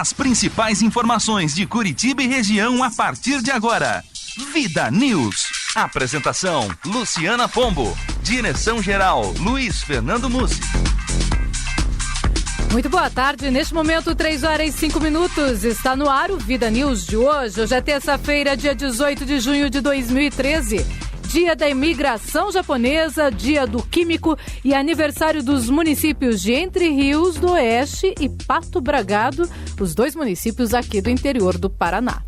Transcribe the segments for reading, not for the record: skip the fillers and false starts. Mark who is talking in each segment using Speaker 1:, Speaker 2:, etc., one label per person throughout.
Speaker 1: As principais informações de Curitiba e região a partir de agora. Vida News. Apresentação: Luciana Pombo. Direção-geral: Luiz Fernando Mussi.
Speaker 2: Muito boa tarde. Neste momento, 3h05. Está no ar o Vida News de hoje. Hoje é terça-feira, dia 18 de junho de 2013. Dia da imigração japonesa, dia do químico e aniversário dos municípios de Entre Rios do Oeste e Pato Bragado, os dois municípios aqui do interior do Paraná.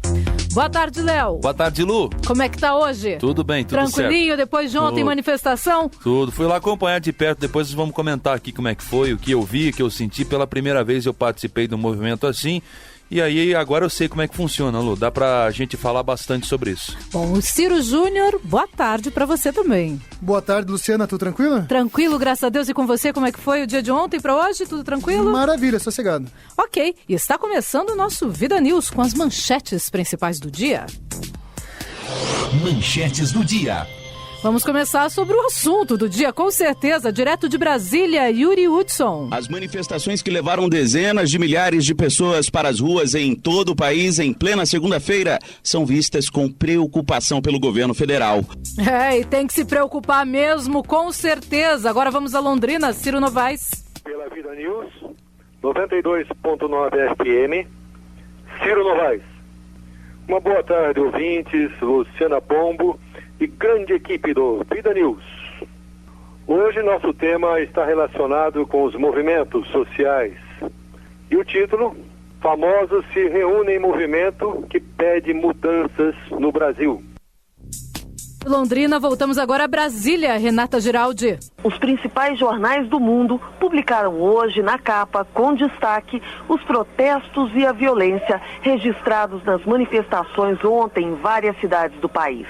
Speaker 2: Boa tarde, Léo.
Speaker 3: Boa tarde, Lu.
Speaker 2: Como é que tá hoje?
Speaker 3: Tudo bem, tudo certo.
Speaker 2: Tranquilinho, depois de ontem, manifestação?
Speaker 3: Tudo. Fui lá acompanhar de perto, depois vamos comentar aqui como é que foi, o que eu vi, o que eu senti. Pela primeira vez eu participei de um movimento assim. E aí, agora eu sei como é que funciona, Lu. Dá pra gente falar bastante sobre isso.
Speaker 2: Bom, o Ciro Júnior, boa tarde pra você também.
Speaker 4: Boa tarde, Luciana. Tudo tranquilo?
Speaker 2: Tranquilo, graças a Deus. E com você, como é que foi o dia de ontem pra hoje? Tudo tranquilo?
Speaker 4: Maravilha, sossegado.
Speaker 2: Ok, e está começando o nosso Vida News com as manchetes principais do dia.
Speaker 1: Manchetes do dia.
Speaker 2: Vamos começar sobre o assunto do dia, com certeza. Direto de Brasília, Yuri Hudson.
Speaker 5: As manifestações que levaram dezenas de milhares de pessoas para as ruas em todo o país em plena segunda-feira são vistas com preocupação pelo governo federal.
Speaker 2: E tem que se preocupar mesmo, com certeza. Agora vamos a Londrina, Ciro Novaes.
Speaker 6: Pela Vida News, 92.9 FM, Ciro Novaes. Uma boa tarde, ouvintes, Luciana Pombo e grande equipe do Vida News. Hoje nosso tema está relacionado com os movimentos sociais. E o título: Famosos se reúnem em movimento que pede mudanças no Brasil.
Speaker 2: Londrina, voltamos agora a Brasília, Renata Giraldi.
Speaker 7: Os principais jornais do mundo publicaram hoje na capa, com destaque, os protestos e a violência registrados nas manifestações ontem em várias cidades do país.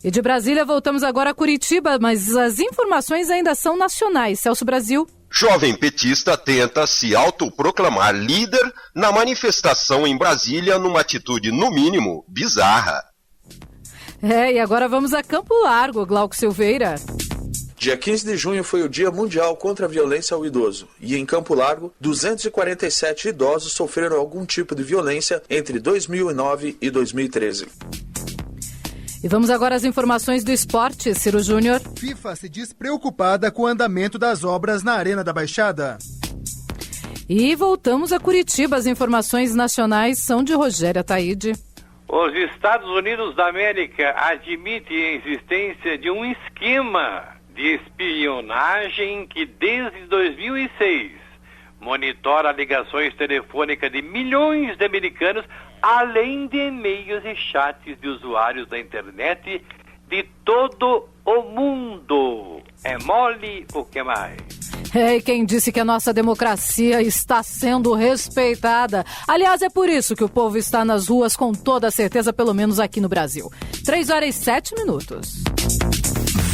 Speaker 2: E de Brasília voltamos agora a Curitiba, mas as informações ainda são nacionais. Celso Brasil.
Speaker 8: Jovem petista tenta se autoproclamar líder na manifestação em Brasília numa atitude, no mínimo, bizarra.
Speaker 2: E agora vamos a Campo Largo, Glauco Silveira.
Speaker 9: Dia 15 de junho foi o Dia Mundial contra a Violência ao Idoso. E em Campo Largo, 247 idosos sofreram algum tipo de violência entre 2009 e 2013.
Speaker 2: E vamos agora às informações do esporte, Ciro Júnior.
Speaker 4: FIFA se diz preocupada com o andamento das obras na Arena da Baixada.
Speaker 2: E voltamos a Curitiba. As informações nacionais são de Rogério Ataíde.
Speaker 10: Os Estados Unidos da América admitem a existência de um esquema de espionagem que desde 2006 monitora ligações telefônicas de milhões de americanos, além de e-mails e chats de usuários da internet de todo o mundo. É mole o que mais?
Speaker 2: E quem disse que a nossa democracia está sendo respeitada? Aliás, é por isso que o povo está nas ruas com toda certeza, pelo menos aqui no Brasil. 3h07.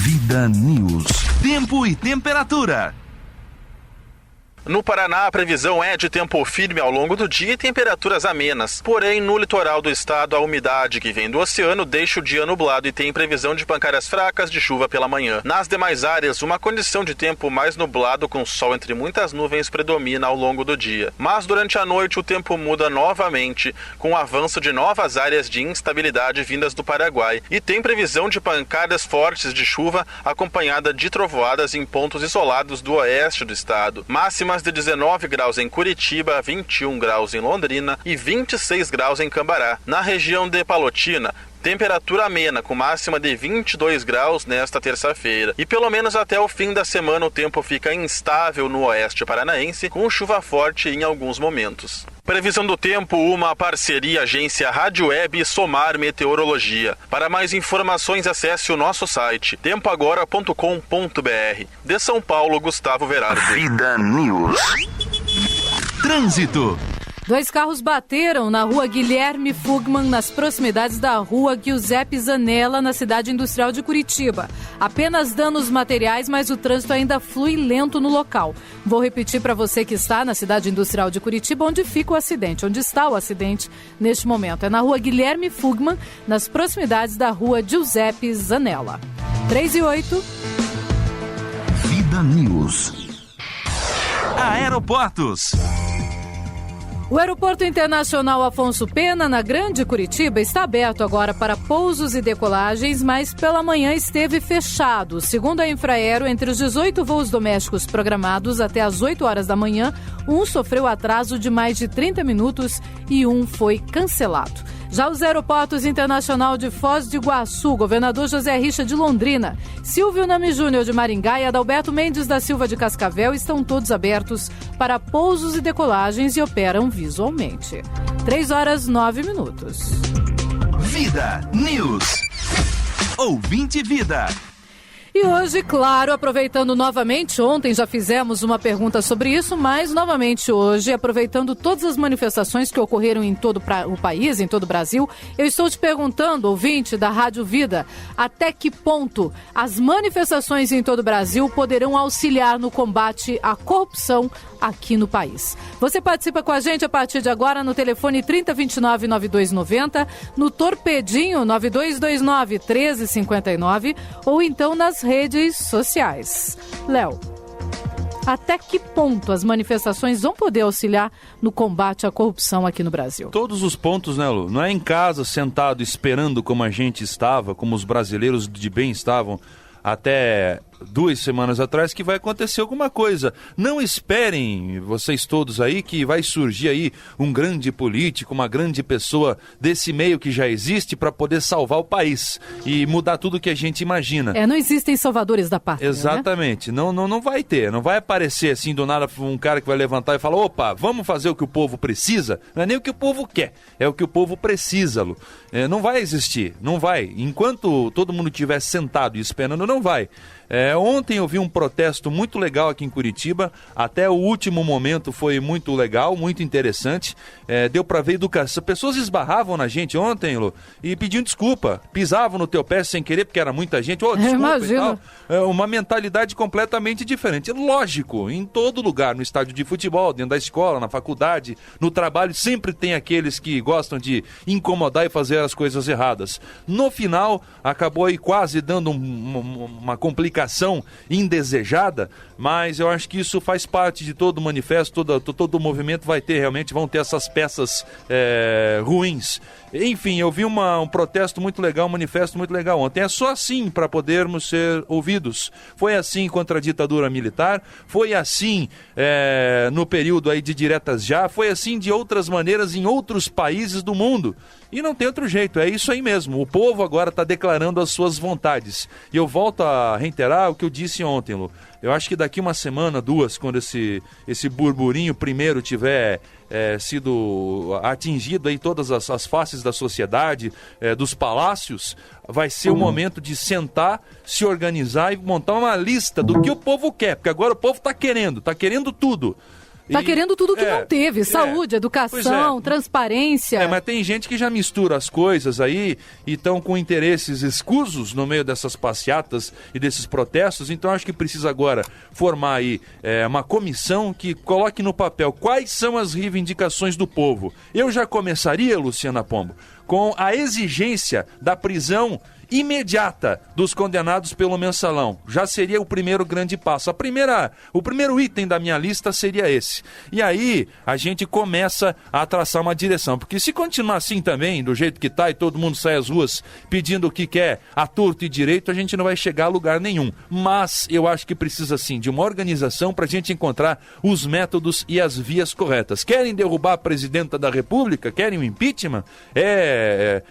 Speaker 1: Vida News. Tempo e temperatura.
Speaker 11: No Paraná, a previsão é de tempo firme ao longo do dia e temperaturas amenas. Porém, no litoral do estado, a umidade que vem do oceano deixa o dia nublado e tem previsão de pancadas fracas de chuva pela manhã. Nas demais áreas, uma condição de tempo mais nublado com sol entre muitas nuvens predomina ao longo do dia. Mas durante a noite o tempo muda novamente, com o avanço de novas áreas de instabilidade vindas do Paraguai. E tem previsão de pancadas fortes de chuva acompanhada de trovoadas em pontos isolados do oeste do estado. Máximas de 19 graus em Curitiba, 21 graus em Londrina e 26 graus em Cambará. Na região de Palotina, temperatura amena, com máxima de 22 graus nesta terça-feira. E pelo menos até o fim da semana o tempo fica instável no oeste paranaense, com chuva forte em alguns momentos. Previsão do tempo, uma parceria agência Rádio Web e Somar Meteorologia. Para mais informações, acesse o nosso site tempoagora.com.br. De São Paulo, Gustavo Verardo.
Speaker 1: Vida News. Trânsito.
Speaker 2: 2 carros bateram na rua Guilherme Fugman, nas proximidades da rua Giuseppe Zanella, na cidade industrial de Curitiba. Apenas danos materiais, mas o trânsito ainda flui lento no local. Vou repetir para você que está na cidade industrial de Curitiba, onde fica o acidente, onde está o acidente neste momento. É na rua Guilherme Fugman, nas proximidades da rua Giuseppe Zanella. 3h08.
Speaker 1: Vida News. Aeroportos.
Speaker 2: O Aeroporto Internacional Afonso Pena, na Grande Curitiba, está aberto agora para pousos e decolagens, mas pela manhã esteve fechado. Segundo a Infraero, entre os 18 voos domésticos programados até às 8 horas da manhã, um sofreu atraso de mais de 30 minutos e um foi cancelado. Já os aeroportos Internacional de Foz do Iguaçu, Governador José Richa de Londrina, Silvio Nami Júnior de Maringá e Adalberto Mendes da Silva de Cascavel estão todos abertos para pousos e decolagens e operam visualmente. 3h09.
Speaker 1: Vida News. Ouvinte Vida.
Speaker 2: E hoje, claro, aproveitando novamente, ontem já fizemos uma pergunta sobre isso, mas novamente hoje, aproveitando todas as manifestações que ocorreram em todo o país, em todo o Brasil, eu estou te perguntando, ouvinte da Rádio Vida, até que ponto as manifestações em todo o Brasil poderão auxiliar no combate à corrupção aqui no país. Você participa com a gente a partir de agora no telefone 3029-9290, no Torpedinho 9229-1359 ou então nas redes sociais. Léo, até que ponto as manifestações vão poder auxiliar no combate à corrupção aqui no Brasil?
Speaker 3: Todos os pontos, né, Lu? Não é em casa, sentado, esperando como a gente estava, como os brasileiros de bem estavam até 2 semanas atrás, que vai acontecer alguma coisa. Não esperem, vocês todos aí, que vai surgir aí um grande político, uma grande pessoa desse meio que já existe para poder salvar o país e mudar tudo que a gente imagina.
Speaker 2: Não existem salvadores da pátria.
Speaker 3: Exatamente.
Speaker 2: Né?
Speaker 3: Não vai ter. Não vai aparecer assim do nada um cara que vai levantar e falar: opa, vamos fazer o que o povo precisa. Não é nem o que o povo quer, é o que o povo precisa, Lu. Não vai existir, não vai. Enquanto todo mundo estiver sentado e esperando, não vai. Ontem eu vi um protesto muito legal aqui em Curitiba, até o último momento foi muito legal, muito interessante, deu para ver educação. Pessoas esbarravam na gente ontem, Lu, e pediam desculpa, pisavam no teu pé sem querer, porque era muita gente, desculpa e tal. Uma mentalidade completamente diferente. Lógico, em todo lugar, no estádio de futebol, dentro da escola, na faculdade, no trabalho, sempre tem aqueles que gostam de incomodar e fazer as coisas erradas. No final, acabou aí quase dando uma complicação indesejada, mas eu acho que isso faz parte de todo o manifesto, todo o movimento vão ter essas peças ruins. Enfim, eu vi um protesto muito legal, um manifesto muito legal ontem. É só assim para podermos ser ouvidos. Foi assim contra a ditadura militar, foi assim no período aí de diretas já, foi assim de outras maneiras em outros países do mundo. E não tem outro jeito, é isso aí mesmo. O povo agora está declarando as suas vontades. E eu volto a reiterar o que eu disse ontem, Lu. Eu acho que daqui 1 semana, 2, quando esse burburinho primeiro tiver sido atingido aí todas as faces da sociedade, dos palácios, vai ser o momento de sentar, se organizar e montar uma lista do que o povo quer. Porque agora o povo está querendo tudo.
Speaker 2: Está querendo tudo que não teve, saúde, educação, transparência.
Speaker 3: Mas tem gente que já mistura as coisas aí e estão com interesses escusos no meio dessas passeatas e desses protestos, então acho que precisa agora formar aí uma comissão que coloque no papel quais são as reivindicações do povo. Eu já começaria, Luciana Pombo, com a exigência da prisão imediata dos condenados pelo mensalão. Já seria o primeiro grande passo. O primeiro item da minha lista seria esse. E aí a gente começa a traçar uma direção. Porque se continuar assim também, do jeito que está, e todo mundo sai às ruas pedindo o que quer a torto e direito, a gente não vai chegar a lugar nenhum. Mas eu acho que precisa sim de uma organização para a gente encontrar os métodos e as vias corretas. Querem derrubar a presidenta da República? Querem o impeachment? É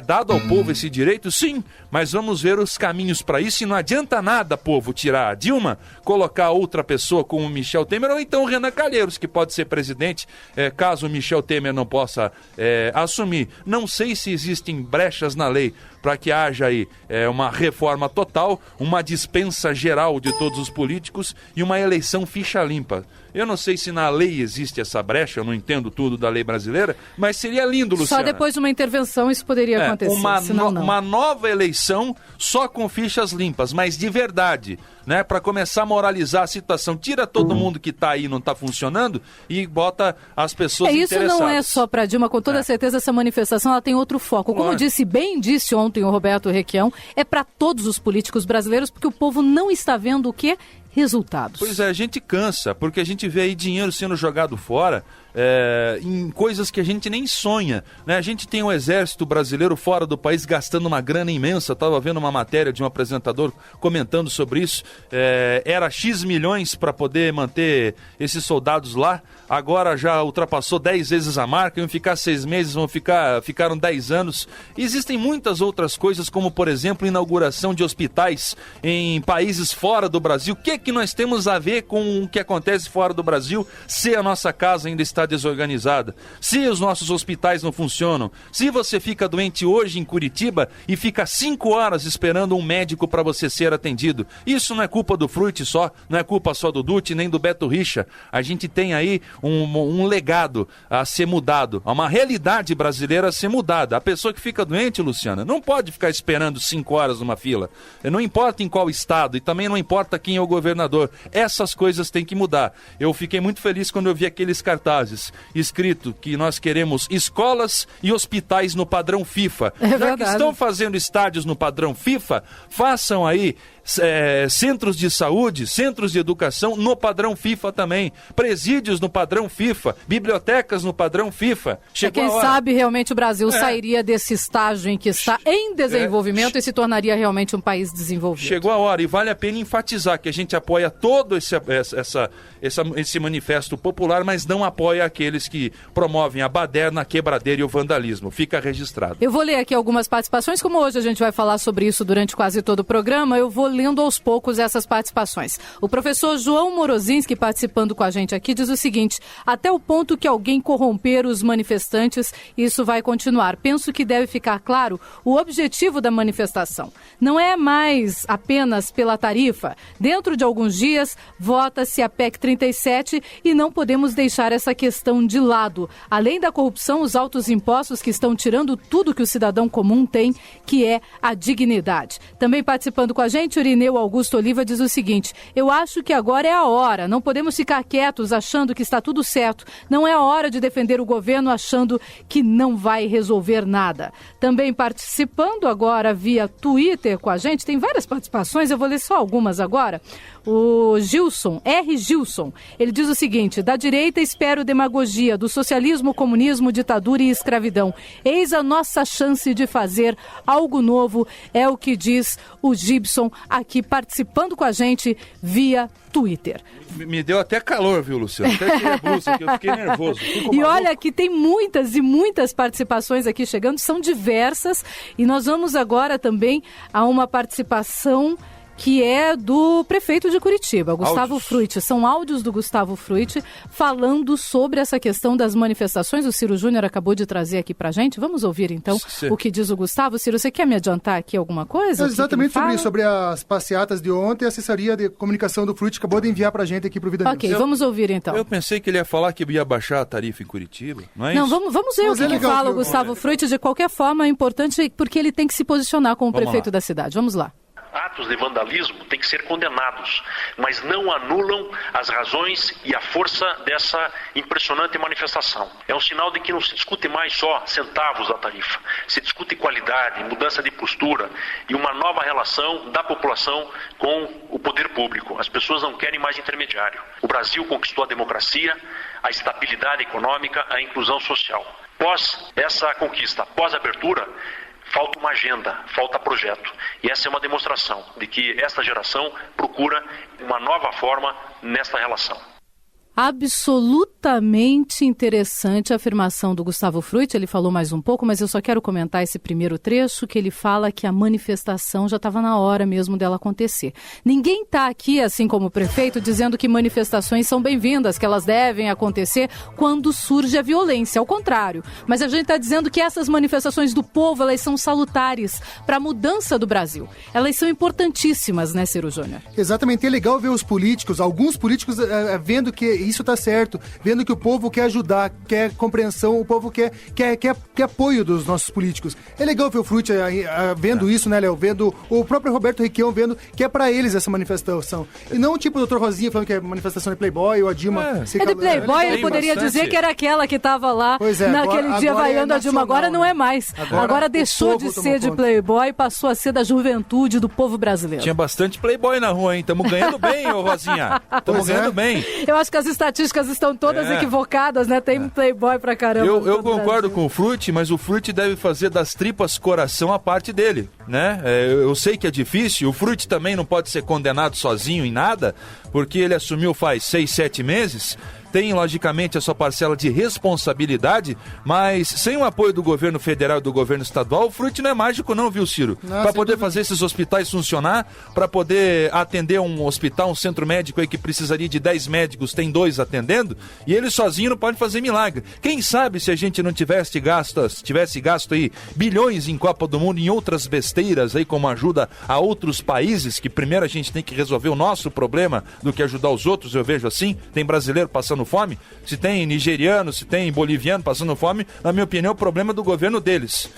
Speaker 3: dado ao povo esse direito? Sim, mas vamos ver os caminhos para isso. E não adianta nada, povo, tirar a Dilma, colocar outra pessoa como o Michel Temer ou então o Renan Calheiros, que pode ser presidente, caso o Michel Temer não possa assumir. Não sei se existem brechas na lei para que haja aí uma reforma total, uma dispensa geral de todos os políticos e uma eleição ficha limpa. Eu não sei se na lei existe essa brecha, eu não entendo tudo da lei brasileira, mas seria lindo, Luciana.
Speaker 2: Só depois de uma intervenção isso poderia acontecer, senão não.
Speaker 3: Uma nova eleição só com fichas limpas, mas de verdade, né? Para começar a moralizar a situação. Tira todo mundo que está aí e não está funcionando e bota as pessoas interessadas.
Speaker 2: Isso não é só para Dilma, com toda certeza essa manifestação ela tem outro foco. Como disse ontem o Roberto Requião, é para todos os políticos brasileiros, porque o povo não está vendo o quê? Resultados.
Speaker 3: Pois é, a gente cansa, porque a gente vê aí dinheiro sendo jogado fora, em coisas que a gente nem sonha, né? A gente tem um exército brasileiro fora do país gastando uma grana imensa. Estava vendo uma matéria de um apresentador comentando sobre isso. Era X milhões para poder manter esses soldados lá, agora já ultrapassou 10 vezes a marca, iam ficar 6 meses, ficaram 10 anos. Existem muitas outras coisas, como por exemplo, inauguração de hospitais em países fora do Brasil. O que nós temos a ver com o que acontece fora do Brasil se a nossa casa ainda está desorganizada, se os nossos hospitais não funcionam, se você fica doente hoje em Curitiba e fica 5 horas esperando um médico para você ser atendido? Isso não é culpa do Fruit só, não é culpa só do Dutti nem do Beto Richa. A gente tem aí um legado a ser mudado, uma realidade brasileira a ser mudada. A pessoa que fica doente, Luciana, não pode ficar esperando 5 horas numa fila. Não importa em qual estado e também não importa quem é o governador. Essas coisas têm que mudar. Eu fiquei muito feliz quando eu vi aqueles cartazes escrito que nós queremos escolas e hospitais no padrão FIFA. Já que estão fazendo estádios no padrão FIFA, façam aí centros de saúde, centros de educação no padrão FIFA também, presídios no padrão FIFA, bibliotecas no padrão FIFA.
Speaker 2: Quem sabe realmente o Brasil sairia desse estágio em que está em desenvolvimento e se tornaria realmente um país desenvolvido.
Speaker 3: Chegou a hora e vale a pena enfatizar que a gente apoia todo esse manifesto popular, mas não apoia aqueles que promovem a baderna, a quebradeira e o vandalismo. Fica registrado.
Speaker 2: Eu vou ler aqui algumas participações, como hoje a gente vai falar sobre isso durante quase todo o programa, eu vou lendo aos poucos essas participações. O professor João Morozinski, participando com a gente aqui, diz o seguinte: até o ponto que alguém corromper os manifestantes, isso vai continuar. Penso que deve ficar claro o objetivo da manifestação. Não é mais apenas pela tarifa. Dentro de alguns dias, vota-se a PEC 37 e não podemos deixar essa questão de lado. Além da corrupção, os altos impostos que estão tirando tudo que o cidadão comum tem, que é a dignidade. Também participando com a gente, Irineu Augusto Oliva diz o seguinte: eu acho que agora é a hora, não podemos ficar quietos achando que está tudo certo, não é a hora de defender o governo achando que não vai resolver nada. Também participando agora via Twitter com a gente, tem várias participações, eu vou ler só algumas agora. O Gilson, ele diz o seguinte: da direita espero demagogia, do socialismo, comunismo, ditadura e escravidão. Eis a nossa chance de fazer algo novo, é o que diz o Gibson aqui participando com a gente via Twitter.
Speaker 3: Me deu até calor, viu, Luciano? Até tirei a blusa aqui, eu fiquei nervoso.
Speaker 2: E olha que tem muitas e muitas participações aqui chegando, são diversas, e nós vamos agora também a uma participação que é do prefeito de Curitiba, Gustavo Fruit. São áudios do Gustavo Fruit falando sobre essa questão das manifestações. O Ciro Júnior acabou de trazer aqui pra gente. Vamos ouvir então o que diz o Gustavo. Ciro, você quer me adiantar aqui alguma coisa?
Speaker 4: Exatamente sobre as passeatas de ontem. A assessoria de comunicação do Fruit acabou de enviar pra gente aqui pro Vida News.
Speaker 2: Ok, vamos ouvir então.
Speaker 3: Eu pensei que ele ia falar que ia baixar a tarifa em Curitiba, não é
Speaker 2: não,
Speaker 3: isso?
Speaker 2: Vamos ver o que fala o Gustavo Fruit. De qualquer forma, é importante porque ele tem que se posicionar como prefeito da cidade. Vamos lá.
Speaker 12: Atos de vandalismo têm que ser condenados, mas não anulam as razões e a força dessa impressionante manifestação. É um sinal de que não se discute mais só centavos da tarifa, se discute qualidade, mudança de postura e uma nova relação da população com o poder público. As pessoas não querem mais intermediário. O Brasil conquistou a democracia, a estabilidade econômica, a inclusão social. Pós essa conquista, pós abertura, falta uma agenda, falta projeto. E essa é uma demonstração de que esta geração procura uma nova forma nesta relação.
Speaker 2: Absolutamente interessante a afirmação do Gustavo Fruit. Ele falou mais um pouco, mas eu só quero comentar esse primeiro trecho, que ele fala que a manifestação já estava na hora mesmo dela acontecer. Ninguém está aqui, assim como o prefeito, dizendo que manifestações são bem-vindas, que elas devem acontecer quando surge a violência, ao contrário. Mas a gente está dizendo que essas manifestações do povo, elas são salutares para a mudança do Brasil. Elas são importantíssimas, né, Ciro Júnior?
Speaker 4: Exatamente, é legal ver os políticos, alguns políticos vendo que isso está certo, vendo que o povo quer ajudar, quer compreensão, o povo quer apoio dos nossos políticos. É legal ver o Fruit vendo isso, né, Léo? Vendo o próprio Roberto Requião vendo que é para eles essa manifestação. E não tipo o Dr. Rosinha falando que é manifestação de Playboy ou a Dilma...
Speaker 2: É de Playboy, ele poderia dizer que era aquela que estava lá naquele dia vaiando a Dilma. Agora não é mais. Agora deixou de ser de Playboy e passou a ser da juventude do povo brasileiro.
Speaker 3: Tinha bastante Playboy na rua, hein? Estamos ganhando bem, ô Rosinha. Estamos ganhando bem.
Speaker 2: Eu acho que as estatísticas estão todas equivocadas, né? Tem playboy pra caramba.
Speaker 3: Eu concordo com o Frutti, mas o Frutti deve fazer das tripas coração a parte dele, né? Eu sei que é difícil, o Frutti também não pode ser condenado sozinho em nada, porque ele assumiu faz 6, 7 meses, tem logicamente a sua parcela de responsabilidade, mas sem o apoio do governo federal e do governo estadual, o Frutti não é mágico não, viu, Ciro? Para poder fazer esses hospitais funcionar, para poder atender um hospital, um centro médico aí que precisaria de 10 médicos, tem 2 atendendo, e ele sozinho não pode fazer milagre. Quem sabe se a gente não tivesse gasto aí bilhões em Copa do Mundo, em outras besteiras aí, como ajuda a outros países, que primeiro a gente tem que resolver o nosso problema do que ajudar os outros, eu vejo assim, tem brasileiro passando fome, se tem nigeriano, se tem boliviano passando fome, na minha opinião o problema é do governo deles.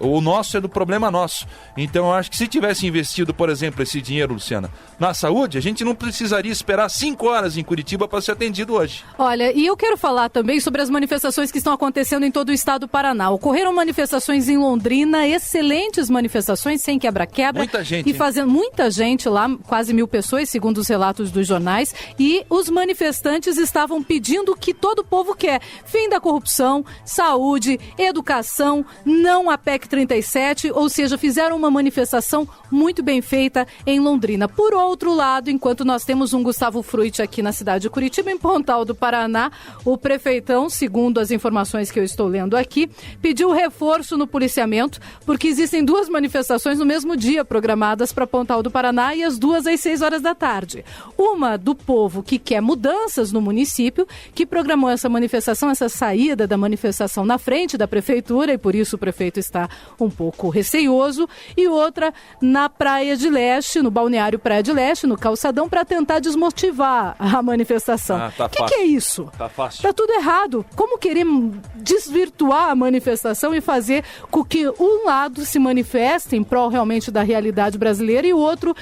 Speaker 3: O nosso é do problema nosso. Então eu acho que se tivesse investido, por exemplo, esse dinheiro, Luciana, na saúde, a gente não precisaria esperar 5 horas em Curitiba para ser atendido hoje.
Speaker 2: Olha, e eu quero falar também sobre as manifestações que estão acontecendo em todo o estado do Paraná. Ocorreram manifestações em Londrina, excelentes manifestações, sem quebra-quebra.
Speaker 3: Muita gente.
Speaker 2: E fazendo muita gente lá, quase 1.000 pessoas, segundo os relatos dos jornais. E os manifestantes estavam pedindo o que todo o povo quer. Fim da corrupção, saúde, educação, não a PEC 37, ou seja, fizeram uma manifestação muito bem feita em Londrina. Por outro lado, enquanto nós temos um Gustavo Frutti aqui na cidade de Curitiba, em Pontal do Paraná, o prefeitão, segundo as informações que eu estou lendo aqui, pediu reforço no policiamento, porque existem 2 manifestações no mesmo dia programadas para Pontal do Paraná e as 2 às 6 horas da tarde. Uma do povo que quer mudanças no município, que programou essa manifestação, essa saída da manifestação na frente da prefeitura, e por isso o prefeito está um pouco receioso, e outra na Praia de Leste, no balneário Praia de Leste, no calçadão, para tentar desmotivar a manifestação.
Speaker 3: Tá
Speaker 2: que é isso?
Speaker 3: Tá fácil.
Speaker 2: Tá tudo errado. Como querer desvirtuar a manifestação e fazer com que um lado se manifeste em prol realmente da realidade brasileira e o outro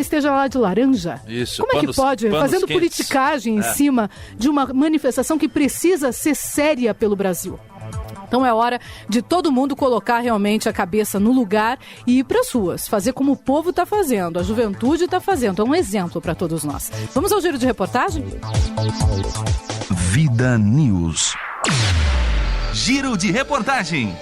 Speaker 2: esteja lá de laranja?
Speaker 3: Isso.
Speaker 2: Como é que pode? Fazendo
Speaker 3: quentes.
Speaker 2: politicagem em cima de uma manifestação que precisa ser séria pelo Brasil. Então é hora de todo mundo colocar realmente a cabeça no lugar e ir para as ruas, fazer como o povo está fazendo, a juventude está fazendo, é um exemplo para todos nós. Vamos ao giro de reportagem?
Speaker 1: Vida News. Giro de reportagem.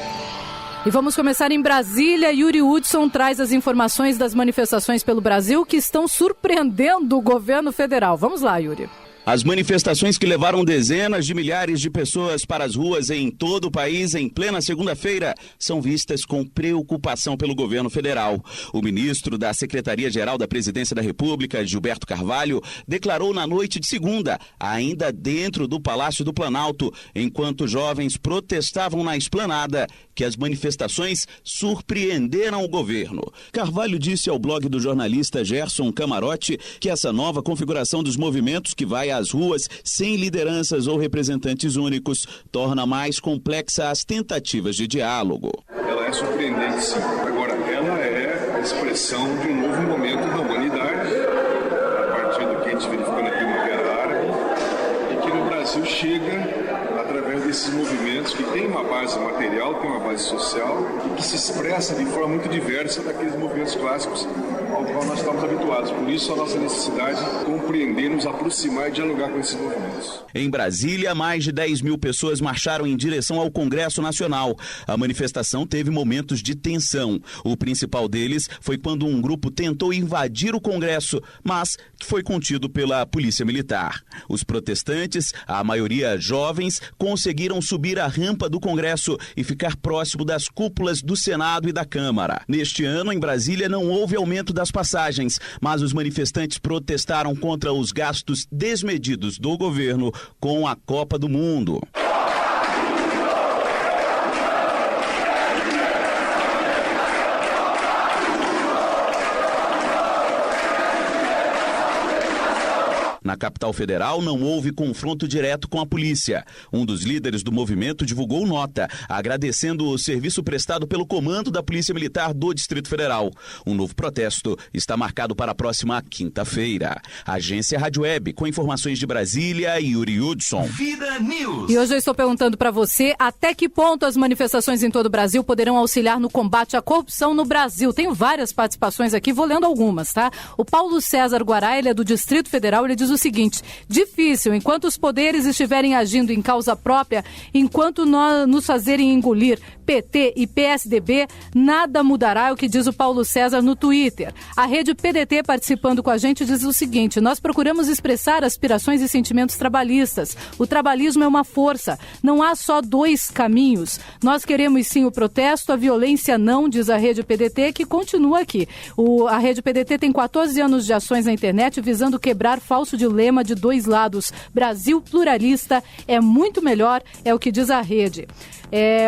Speaker 2: E vamos começar em Brasília. Yuri Hudson traz as informações das manifestações pelo Brasil que estão surpreendendo o governo federal. Vamos lá, Yuri.
Speaker 5: As manifestações que levaram dezenas de milhares de pessoas para as ruas em todo o país em plena segunda-feira são vistas com preocupação pelo governo federal. O ministro da Secretaria-Geral da Presidência da República, Gilberto Carvalho, declarou na noite de segunda, ainda dentro do Palácio do Planalto, enquanto jovens protestavam na esplanada, que as manifestações surpreenderam o governo. Carvalho disse ao blog do jornalista Gerson Camarote que essa nova configuração dos movimentos que vai às ruas sem lideranças ou representantes únicos torna mais complexa as tentativas de diálogo.
Speaker 13: Ela é surpreendente, sim. Agora, ela é a expressão de um novo momento da humanidade, a partir do que a gente verificou na Primavera Árabe, e que no Brasil chega através desses movimentos que têm uma base material, têm uma base social e que se expressa de forma muito diversa daqueles movimentos clássicos ao qual nós estamos habituados. Por isso, a nossa necessidade de compreender, nos aproximar e dialogar com esses movimentos.
Speaker 5: Em Brasília, mais de 10.000 pessoas marcharam em direção ao Congresso Nacional. A manifestação teve momentos de tensão. O principal deles foi quando um grupo tentou invadir o Congresso, mas foi contido pela Polícia Militar. Os protestantes, a maioria jovens, conseguiram subir a rampa do Congresso e ficar próximo das cúpulas do Senado e da Câmara. Neste ano, em Brasília, não houve aumento das passagens, mas os manifestantes protestaram contra os gastos desmedidos do governo com a Copa do Mundo. Na capital federal, não houve confronto direto com a polícia. Um dos líderes do movimento divulgou nota, agradecendo o serviço prestado pelo comando da Polícia Militar do Distrito Federal. Um novo protesto está marcado para a próxima quinta-feira. Agência Rádio Web, com informações de Brasília, Yuri Hudson.
Speaker 1: Vida News.
Speaker 2: E hoje eu estou perguntando para você até que ponto as manifestações em todo o Brasil poderão auxiliar no combate à corrupção no Brasil. Tenho várias participações aqui, vou lendo algumas, tá? O Paulo César Guará, ele é do Distrito Federal, ele diz o seguinte: seguinte: difícil, enquanto os poderes estiverem agindo em causa própria, enquanto nos fazerem engolir PT e PSDB, nada mudará, é o que diz o Paulo César no Twitter. A rede PDT, participando com a gente, diz o seguinte: nós procuramos expressar aspirações e sentimentos trabalhistas. O trabalhismo é uma força, não há só dois caminhos. Nós queremos sim o protesto, a violência não, diz a rede PDT, que continua aqui. A rede PDT tem 14 anos de ações na internet visando quebrar falso dilema de dois lados. Brasil pluralista é muito melhor, é o que diz a rede.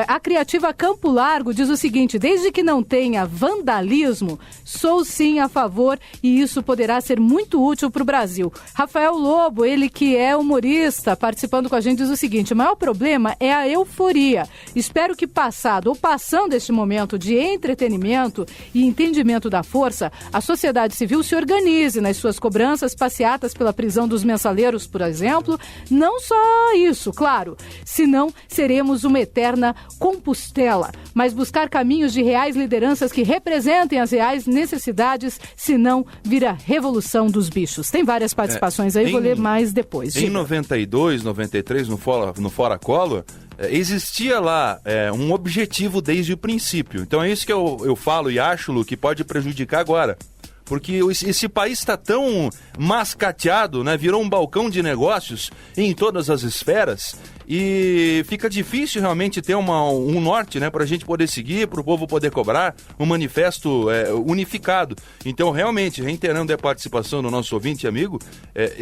Speaker 2: A criativa Campo Largo diz o seguinte: desde que não tenha vandalismo, sou sim a favor e isso poderá ser muito útil para o Brasil. Rafael Lobo, ele que é humorista, participando com a gente, diz o seguinte: o maior problema é a euforia. Espero que passando este momento de entretenimento e entendimento da força, a sociedade civil se organize nas suas cobranças, passeatas pela prisão dos mensaleiros, por exemplo. Não só isso, claro, senão seremos uma eterna Compostela, mas buscar caminhos de reais lideranças que representem as reais necessidades, senão vira revolução dos bichos. Tem várias participações aí, vou ler mais depois.
Speaker 3: Em 92, 93, no Fora Collor, existia lá um objetivo desde o princípio. Então é isso que eu falo e acho, Lu, que pode prejudicar agora. Porque esse país está tão mascateado, né? Virou um balcão de negócios em todas as esferas e fica difícil realmente ter um norte, né? Para a gente poder seguir, para o povo poder cobrar um manifesto unificado. Então, realmente, reiterando a participação do nosso ouvinte e amigo,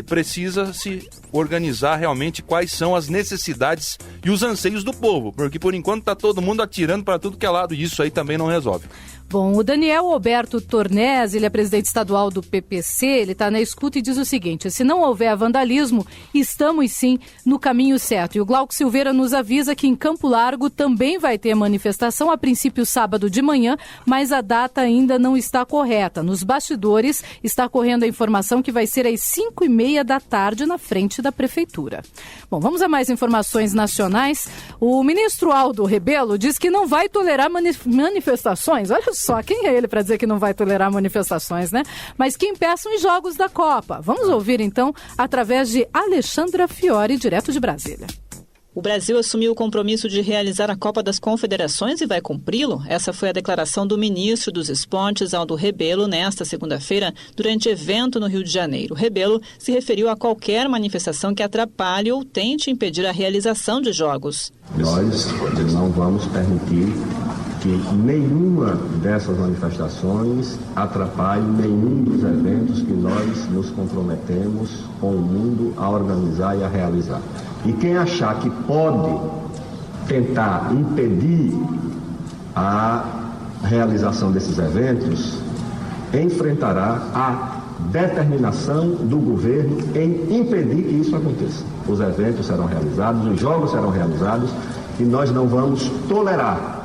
Speaker 3: precisa se organizar realmente quais são as necessidades e os anseios do povo, porque por enquanto está todo mundo atirando para tudo que é lado e isso aí também não resolve.
Speaker 2: Bom, o Daniel Alberto Tornés, ele é presidente estadual do PPC, ele está na escuta e diz o seguinte: se não houver vandalismo, estamos sim no caminho certo. E o Glauco Silveira nos avisa que em Campo Largo também vai ter manifestação, a princípio sábado de manhã, mas a data ainda não está correta. Nos bastidores está correndo a informação que vai ser às 5:30 da tarde na frente da prefeitura. Bom, vamos a mais informações nacionais. O ministro Aldo Rebelo diz que não vai tolerar manifestações. Olha só, quem é ele para dizer que não vai tolerar manifestações, né? Mas que impeçam os jogos da Copa. Vamos ouvir, então, através de Alexandra Fiore, direto de Brasília.
Speaker 14: O Brasil assumiu o compromisso de realizar a Copa das Confederações e vai cumpri-lo? Essa foi a declaração do ministro dos Esportes, Aldo Rebelo, nesta segunda-feira, durante evento no Rio de Janeiro. Rebelo se referiu a qualquer manifestação que atrapalhe ou tente impedir a realização de jogos.
Speaker 15: Nós não vamos permitir que nenhuma dessas manifestações atrapalhe nenhum dos eventos que nós nos comprometemos com o mundo a organizar e a realizar. E quem achar que pode tentar impedir a realização desses eventos, enfrentará a determinação do governo em impedir que isso aconteça. Os eventos serão realizados, os jogos serão realizados e nós não vamos tolerar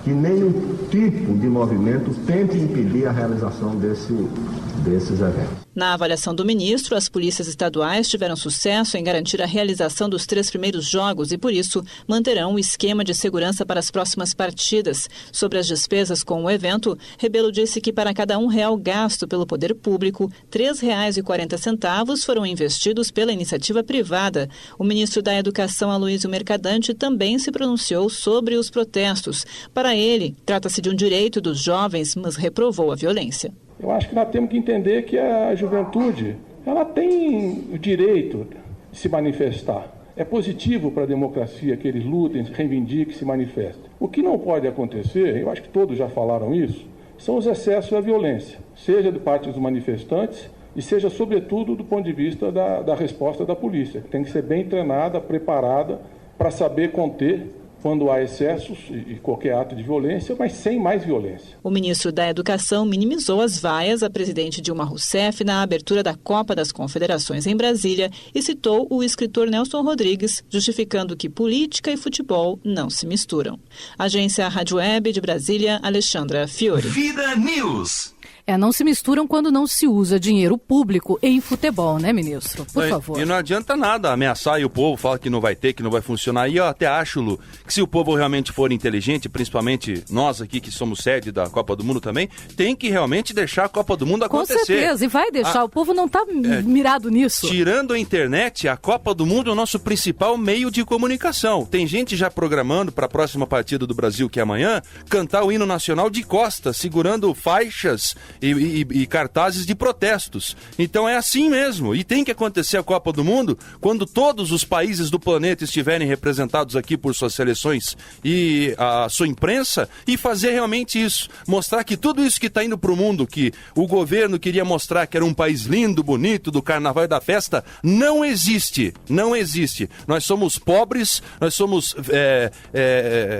Speaker 15: que nenhum tipo de movimento tente impedir a realização desses eventos.
Speaker 14: Na avaliação do ministro, as polícias estaduais tiveram sucesso em garantir a realização dos 3 primeiros jogos e, por isso, manterão o esquema de segurança para as próximas partidas. Sobre as despesas com o evento, Rebelo disse que para cada R$1 gasto pelo poder público, R$ 3,40 foram investidos pela iniciativa privada. O ministro da Educação, Aloysio Mercadante, também se pronunciou sobre os protestos. Para ele, trata-se de um direito dos jovens, mas reprovou a violência.
Speaker 13: Eu acho que nós temos que entender que a juventude, ela tem o direito de se manifestar. É positivo para a democracia que eles lutem, reivindiquem, se manifestem. O que não pode acontecer, eu acho que todos já falaram isso, são os excessos e a violência, seja de parte dos manifestantes e seja, sobretudo, do ponto de vista da resposta da polícia, que tem que ser bem treinada, preparada para saber conter quando há excessos e qualquer ato de violência, mas sem mais violência.
Speaker 14: O ministro da Educação minimizou as vaias à presidente Dilma Rousseff na abertura da Copa das Confederações em Brasília e citou o escritor Nelson Rodrigues, justificando que política e futebol não se misturam. Agência Rádio Web de Brasília, Alexandra Fiore.
Speaker 1: Vida News.
Speaker 2: Não se misturam quando não se usa dinheiro público em futebol, né, ministro? Por favor.
Speaker 3: E não adianta nada ameaçar e o povo fala que não vai ter, que não vai funcionar. E eu até acho, Lu, que se o povo realmente for inteligente, principalmente nós aqui que somos sede da Copa do Mundo também, tem que realmente deixar a Copa do Mundo acontecer.
Speaker 2: Com certeza, e vai deixar. O povo não está mirado nisso.
Speaker 3: Tirando a internet, a Copa do Mundo é o nosso principal meio de comunicação. Tem gente já programando para a próxima partida do Brasil, que é amanhã, cantar o hino nacional de costas, segurando faixas e cartazes de protestos. Então é assim mesmo. E tem que acontecer a Copa do Mundo quando todos os países do planeta estiverem representados aqui por suas seleções e a sua imprensa, e fazer realmente isso. Mostrar que tudo isso que está indo para o mundo, que o governo queria mostrar que era um país lindo, bonito, do carnaval e da festa, não existe. Não existe. Nós somos pobres, nós somos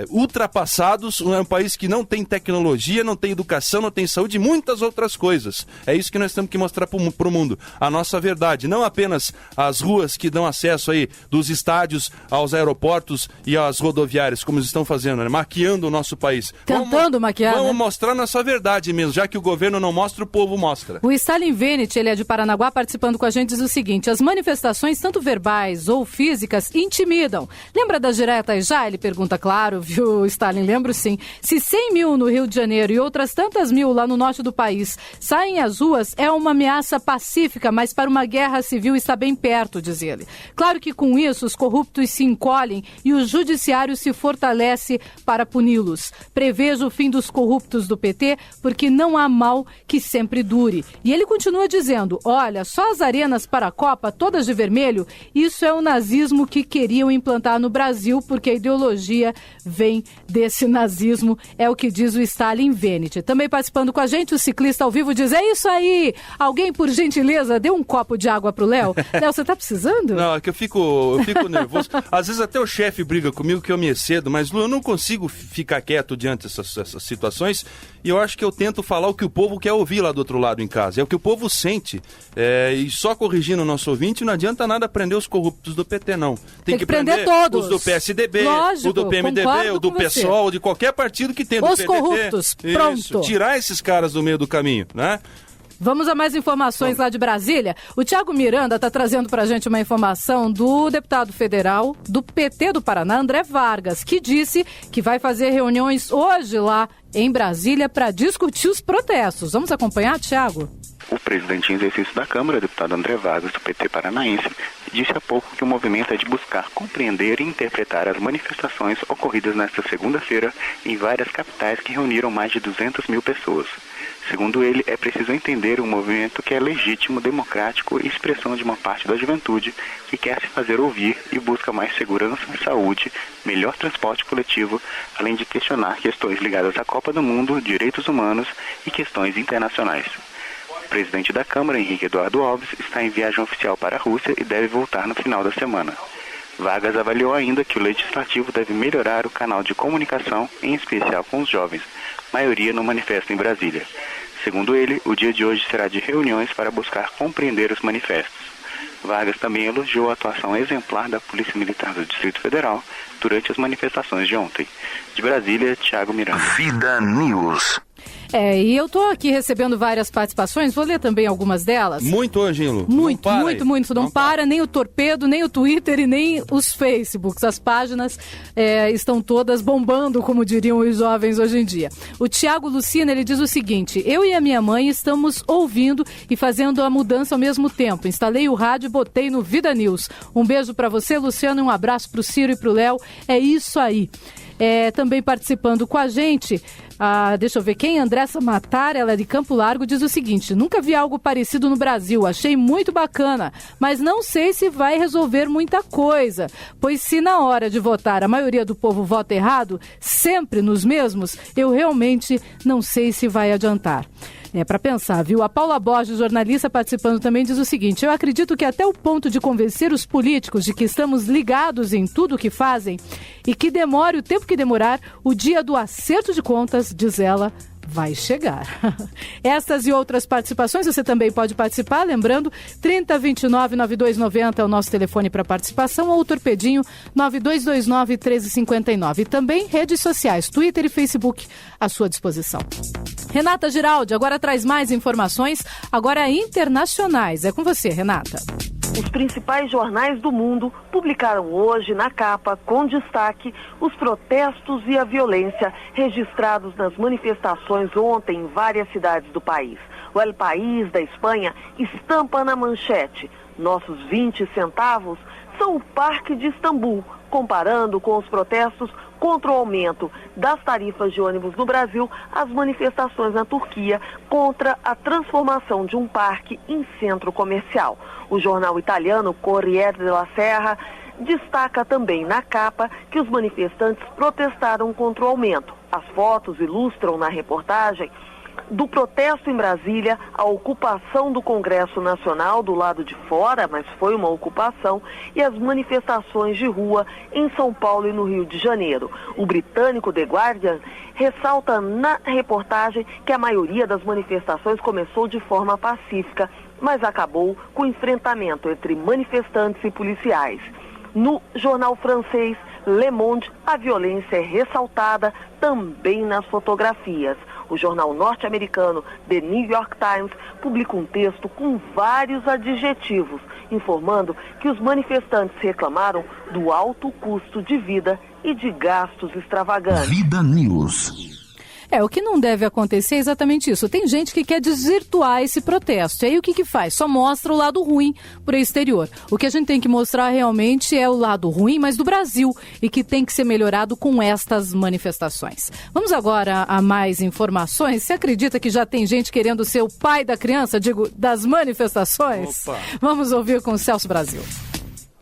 Speaker 3: ultrapassados, é um país que não tem tecnologia, não tem educação, não tem saúde e muitas outras coisas. É isso que nós temos que mostrar para o mundo. A nossa verdade, não apenas as ruas que dão acesso aí dos estádios aos aeroportos e às rodoviárias, como eles estão fazendo, né? Maquiando o nosso país.
Speaker 2: Tentando maquiar,
Speaker 3: Vamos
Speaker 2: né?
Speaker 3: mostrar nossa verdade mesmo, já que o governo não mostra, o povo mostra.
Speaker 2: O Stalin Venit, ele é de Paranaguá, participando com a gente, diz o seguinte: as manifestações, tanto verbais ou físicas, intimidam. Lembra das diretas já? Ele pergunta, claro, viu, Stalin? Lembro sim. Se 100 mil no Rio de Janeiro e outras tantas mil lá no norte do país saem às ruas, é uma ameaça pacífica, mas para uma guerra civil está bem perto, diz ele. Claro que com isso os corruptos se encolhem e o judiciário se fortalece para puni-los. Prevejo o fim dos corruptos do PT, porque não há mal que sempre dure. E ele continua dizendo, olha, só as arenas para a Copa, todas de vermelho, isso é o nazismo que queriam implantar no Brasil, porque a ideologia vem desse nazismo, é o que diz o Stalin Venit. Também participando com a gente, o ciclista ao vivo diz, é isso aí, alguém por gentileza dê um copo de água pro Léo. Léo, você tá precisando?
Speaker 3: Não, é que eu fico nervoso. Às vezes até o chefe briga comigo que eu me excedo, mas Lu, eu não consigo ficar quieto diante dessas situações, e eu acho que eu tento falar o que o povo quer ouvir lá do outro lado em casa, é o que o povo sente, e só corrigindo o nosso ouvinte, não adianta nada prender os corruptos do PT, não. Tem que prender todos. Os do PSDB,
Speaker 2: lógico,
Speaker 3: o do PMDB, o do PSOL, de qualquer partido que tem do
Speaker 2: os
Speaker 3: PDT.
Speaker 2: Corruptos, pronto.
Speaker 3: Isso, tirar esses caras do meio do caminho, né?
Speaker 2: Vamos a mais informações lá de Brasília. O Thiago Miranda está trazendo para a gente uma informação do deputado federal do PT do Paraná, André Vargas, que disse que vai fazer reuniões hoje lá em Brasília para discutir os protestos. Vamos acompanhar, Thiago?
Speaker 16: O presidente em exercício da Câmara, deputado André Vargas, do PT paranaense, disse há pouco que o movimento é de buscar compreender e interpretar as manifestações ocorridas nesta segunda-feira em várias capitais que reuniram mais de 200 mil pessoas. Segundo ele, é preciso entender um movimento que é legítimo, democrático e expressão de uma parte da juventude que quer se fazer ouvir e busca mais segurança, saúde, melhor transporte coletivo, além de questionar questões ligadas à Copa do Mundo, direitos humanos e questões internacionais. O presidente da Câmara, Henrique Eduardo Alves, está em viagem oficial para a Rússia e deve voltar no final da semana. Vargas avaliou ainda que o Legislativo deve melhorar o canal de comunicação, em especial com os jovens, maioria no manifesto em Brasília. Segundo ele, o dia de hoje será de reuniões para buscar compreender os manifestos. Vargas também elogiou a atuação exemplar da Polícia Militar do Distrito Federal durante as manifestações de ontem. De Brasília, Thiago Miranda.
Speaker 1: Vida News.
Speaker 2: E eu tô aqui recebendo várias participações, vou ler também algumas delas.
Speaker 3: Muito hoje, hein, Lu?
Speaker 2: Muito. Não para, nem o Torpedo, nem o Twitter e nem os Facebooks. As páginas estão todas bombando, como diriam os jovens hoje em dia. O Tiago Lucina, ele diz o seguinte, eu e a minha mãe estamos ouvindo e fazendo a mudança ao mesmo tempo. Instalei o rádio e botei no Vida News. Um beijo pra você, Luciano, e um abraço pro Ciro e pro Léo. É isso aí. Também participando com a gente, deixa eu ver quem, Andressa Matar, ela é de Campo Largo, diz o seguinte, nunca vi algo parecido no Brasil, achei muito bacana, mas não sei se vai resolver muita coisa, pois se na hora de votar a maioria do povo vota errado, sempre nos mesmos, eu realmente não sei se vai adiantar. É para pensar, viu? A Paula Borges, jornalista, participando também, diz o seguinte, eu acredito que até o ponto de convencer os políticos de que estamos ligados em tudo o que fazem e que demore o tempo que demorar, o dia do acerto de contas, diz ela, vai chegar. Essas e outras participações, você também pode participar, lembrando, 3029-9290 é o nosso telefone para participação, ou o Torpedinho 9229-1359. E também redes sociais, Twitter e Facebook, à sua disposição. Renata Giraldi agora traz mais informações, agora internacionais. É com você, Renata.
Speaker 7: Os principais jornais do mundo publicaram hoje na capa, com destaque, os protestos e a violência registrados nas manifestações ontem em várias cidades do país. O El País, da Espanha, estampa na manchete: nossos 20 centavos são o Parque de Istambul, comparando com os protestos contra o aumento das tarifas de ônibus no Brasil, as manifestações na Turquia contra a transformação de um parque em centro comercial. O jornal italiano Corriere della Sera destaca também na capa que os manifestantes protestaram contra o aumento. As fotos ilustram na reportagem do protesto em Brasília, a ocupação do Congresso Nacional do lado de fora, mas foi uma ocupação, e as manifestações de rua em São Paulo e no Rio de Janeiro. O britânico The Guardian ressalta na reportagem que a maioria das manifestações começou de forma pacífica, mas acabou com enfrentamento entre manifestantes e policiais. No jornal francês Le Monde, a violência é ressaltada também nas fotografias. O jornal norte-americano The New York Times publica um texto com vários adjetivos, informando que os manifestantes reclamaram do alto custo de vida e de gastos extravagantes.
Speaker 1: Vida News.
Speaker 2: O que não deve acontecer é exatamente isso. Tem gente que quer desvirtuar esse protesto. E aí o que faz? Só mostra o lado ruim para o exterior. O que a gente tem que mostrar realmente é o lado ruim, mas do Brasil, e que tem que ser melhorado com estas manifestações. Vamos agora a mais informações. Você acredita que já tem gente querendo ser o pai da criança, das manifestações? Opa. Vamos ouvir com o Celso Brasil.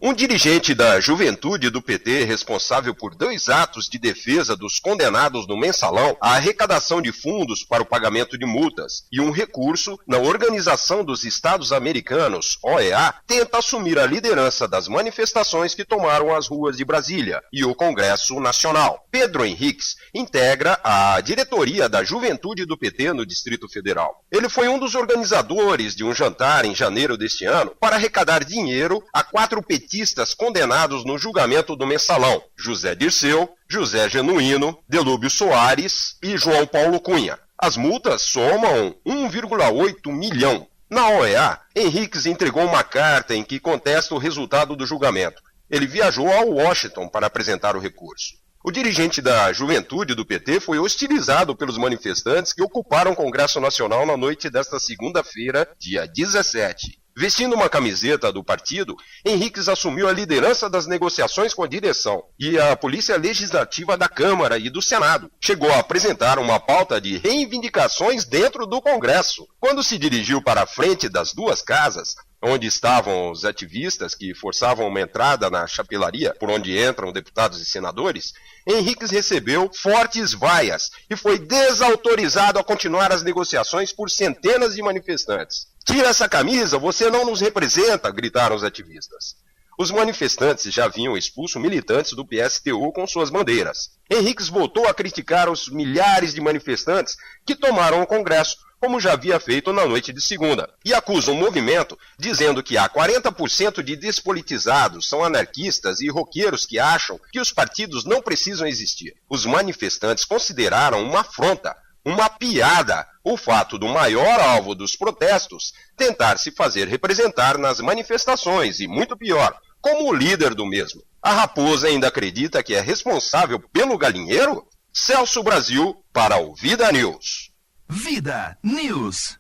Speaker 8: Um dirigente da juventude do PT, responsável por 2 atos de defesa dos condenados no Mensalão, a arrecadação de fundos para o pagamento de multas e um recurso na Organização dos Estados Americanos, OEA, tenta assumir a liderança das manifestações que tomaram as ruas de Brasília e o Congresso Nacional. Pedro Henriques integra a diretoria da juventude do PT no Distrito Federal. Ele foi um dos organizadores de um jantar em janeiro deste ano para arrecadar dinheiro a 4 petistas condenados no julgamento do Mensalão: José Dirceu, José Genuíno, Delúbio Soares e João Paulo Cunha. As multas somam 1,8 milhão. Na OEA, Henriques entregou uma carta em que contesta o resultado do julgamento. Ele viajou a Washington para apresentar o recurso. O dirigente da juventude do PT foi hostilizado pelos manifestantes que ocuparam o Congresso Nacional na noite desta segunda-feira, dia 17. Vestindo uma camiseta do partido, Henriques assumiu a liderança das negociações com a direção e a Polícia Legislativa da Câmara e do Senado. Chegou a apresentar uma pauta de reivindicações dentro do Congresso. Quando se dirigiu para a frente das 2 casas, onde estavam os ativistas que forçavam uma entrada na chapelaria por onde entram deputados e senadores, Henriques recebeu fortes vaias e foi desautorizado a continuar as negociações por centenas de manifestantes. "Tira essa camisa, você não nos representa", gritaram os ativistas. Os manifestantes já haviam expulso militantes do PSTU com suas bandeiras. Henriques voltou a criticar os milhares de manifestantes que tomaram o Congresso, como já havia feito na noite de segunda, e acusa o movimento, dizendo que há 40% de despolitizados são anarquistas e roqueiros que acham que os partidos não precisam existir. Os manifestantes consideraram uma afronta, uma piada, o fato do maior alvo dos protestos tentar se fazer representar nas manifestações e, muito pior, como o líder do mesmo. A raposa ainda acredita que é responsável pelo galinheiro? Celso Brasil para o Vida News.
Speaker 1: Vida News.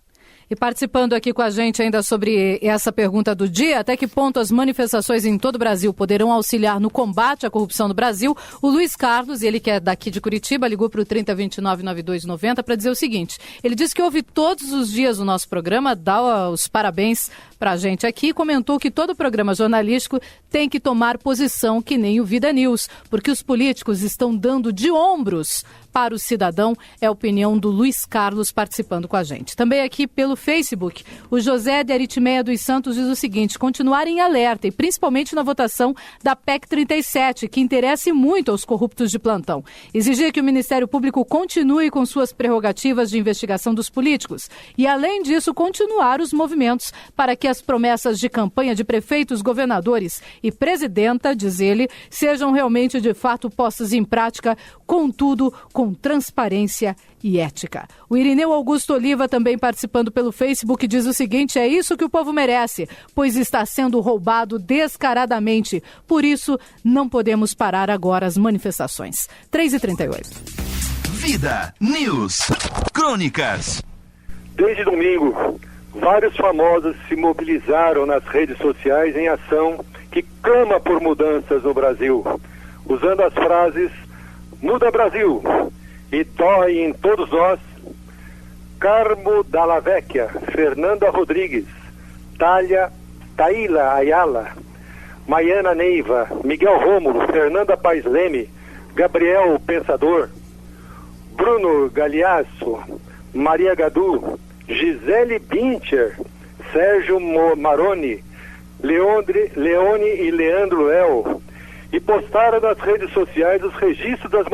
Speaker 2: E participando aqui com a gente ainda sobre essa pergunta do dia, até que ponto as manifestações em todo o Brasil poderão auxiliar no combate à corrupção no Brasil, o Luiz Carlos, ele que é daqui de Curitiba, ligou para o 3029-9290 para dizer o seguinte: ele disse que ouve todos os dias o nosso programa, dá os parabéns para a gente aqui e comentou que todo programa jornalístico tem que tomar posição que nem o Vida News, porque os políticos estão dando de ombros para o cidadão, é a opinião do Luiz Carlos participando com a gente. Também aqui pelo Facebook, o José de Aritmeia dos Santos diz o seguinte: continuar em alerta e principalmente na votação da PEC 37, que interessa muito aos corruptos de plantão. Exigir que o Ministério Público continue com suas prerrogativas de investigação dos políticos e, além disso, continuar os movimentos para que as promessas de campanha de prefeitos, governadores e presidenta, diz ele, sejam realmente de fato postas em prática, contudo, com transparência e ética. O Irineu Augusto Oliva, também participando pelo Facebook, diz o seguinte: é isso que o povo merece, pois está sendo roubado descaradamente. Por isso, não podemos parar agora as manifestações. 3h38.
Speaker 1: Vida News. Crônicas.
Speaker 6: Desde domingo, vários famosos se mobilizaram nas redes sociais em ação que clama por mudanças no Brasil, usando as frases "Muda Brasil" e "Dói em todos nós". Carmo Dalla Vecchia, Fernanda Rodrigues, Taíla Ayala, Maiana Neiva, Miguel Rômulo, Fernanda Paes Leme, Gabriel Pensador, Bruno Galeasso, Maria Gadu, Gisele Bündcher, Sérgio Maroni, Leone e Leandro Léo, e postaram nas redes sociais os registros das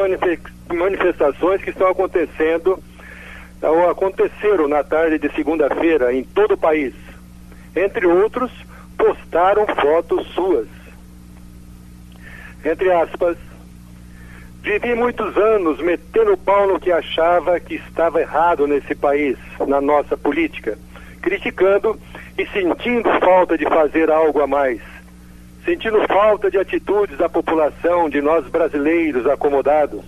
Speaker 6: manifestações que estão aconteceram na tarde de segunda-feira em todo o país. Entre outros, postaram fotos suas. Entre aspas: vivi muitos anos metendo o pau no que achava que estava errado nesse país, na nossa política, criticando e sentindo falta de fazer algo a mais, sentindo falta de atitudes da população, de nós brasileiros acomodados.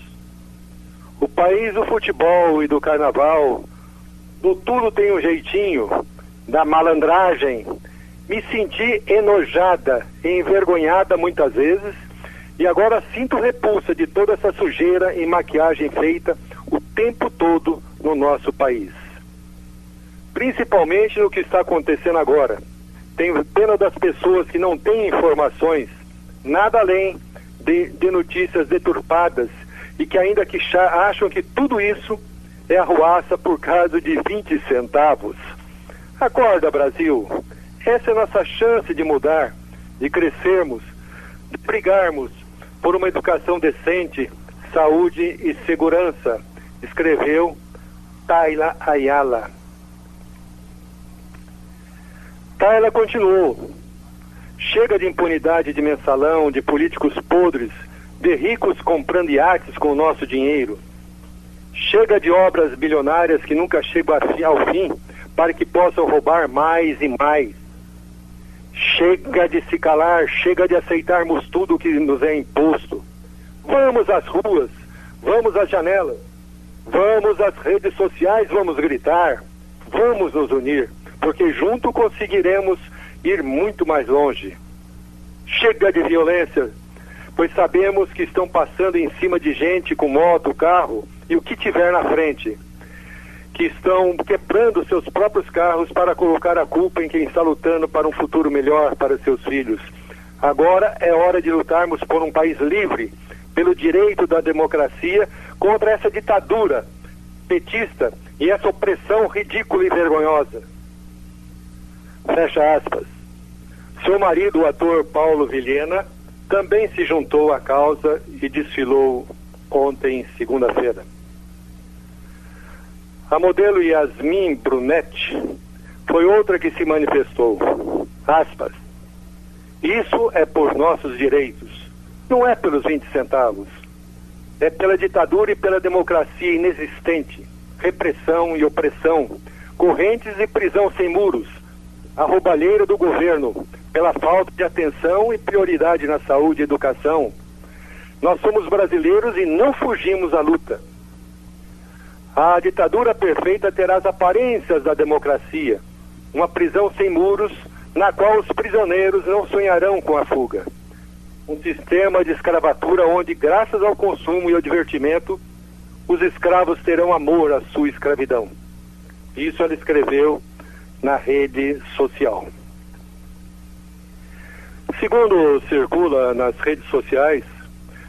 Speaker 6: O país do futebol e do carnaval, do tudo tem um jeitinho, da malandragem. Me senti enojada e envergonhada muitas vezes, e agora sinto repulsa de toda essa sujeira e maquiagem feita o tempo todo no nosso país. Principalmente no que está acontecendo agora. Tenho pena das pessoas que não têm informações, nada além de notícias deturpadas, e que ainda acham que tudo isso é arruaça por causa de 20 centavos. Acorda, Brasil! Essa é a nossa chance de mudar, de crescermos, de brigarmos por uma educação decente, saúde e segurança, escreveu Taíla Ayala. Taíla continuou: chega de impunidade de mensalão, de políticos podres, de ricos comprando iates com o nosso dinheiro. Chega de obras bilionárias que nunca chegam ao fim para que possam roubar mais e mais. Chega de se calar, chega de aceitarmos tudo o que nos é imposto. Vamos às ruas, vamos às janelas, vamos às redes sociais, vamos gritar, vamos nos unir, porque junto conseguiremos ir muito mais longe. Chega de violência, pois sabemos que estão passando em cima de gente com moto, carro e o que tiver na frente, que estão quebrando seus próprios carros para colocar a culpa em quem está lutando para um futuro melhor para seus filhos. Agora é hora de lutarmos por um país livre, pelo direito da democracia, contra essa ditadura petista e essa opressão ridícula e vergonhosa. Fecha aspas. Seu marido, o ator Paulo Vilhena, também se juntou à causa e desfilou ontem, segunda-feira. A modelo Yasmin Brunetti foi outra que se manifestou. Aspas. Isso é por nossos direitos. Não é pelos 20 centavos. É pela ditadura e pela democracia inexistente. Repressão e opressão. Correntes e prisão sem muros. A roubalheira do governo. Pela falta de atenção e prioridade na saúde e educação. Nós somos brasileiros e não fugimos à luta. A ditadura perfeita terá as aparências da democracia. Uma prisão sem muros, na qual os prisioneiros não sonharão com a fuga. Um sistema de escravatura onde, graças ao consumo e ao divertimento, os escravos terão amor à sua escravidão. Isso ela escreveu na rede social. Segundo circula nas redes sociais,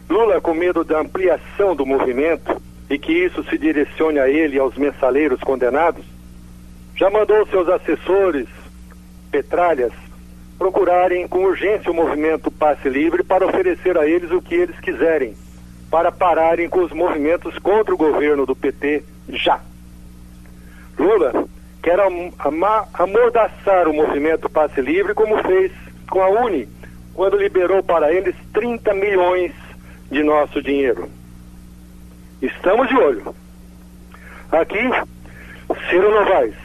Speaker 6: Lula, com medo da ampliação do movimento, e que isso se direcione a ele e aos mensaleiros condenados, já mandou seus assessores, petralhas, procurarem com urgência o movimento Passe Livre para oferecer a eles o que eles quiserem, para pararem com os movimentos contra o governo do PT já. Lula quer amordaçar o movimento Passe Livre, como fez com a UNE, quando liberou para eles 30 milhões de nosso dinheiro. Estamos de olho. Aqui, Ciro Novaes.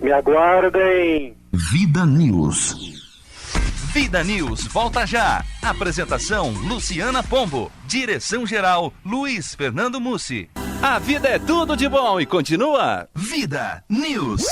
Speaker 6: Me aguardem.
Speaker 1: Vida News. Vida News volta já. Apresentação Luciana Pombo. Direção-geral Luiz Fernando Mussi.
Speaker 3: A vida é tudo de bom e continua.
Speaker 1: Vida News.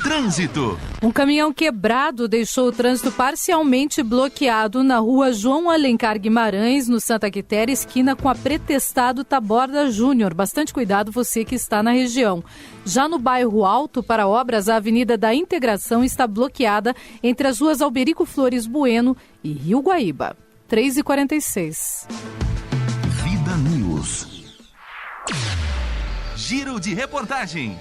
Speaker 1: Trânsito.
Speaker 2: Um caminhão quebrado deixou o trânsito parcialmente bloqueado na rua João Alencar Guimarães, no Santa Quitéria, esquina com a Pretestado Taborda Júnior. Bastante cuidado você que está na região. Já no bairro Alto, para obras, a Avenida da Integração está bloqueada entre as ruas Alberico Flores Bueno e Rio Guaíba. 3h46.
Speaker 1: Vida News. Giro de reportagem.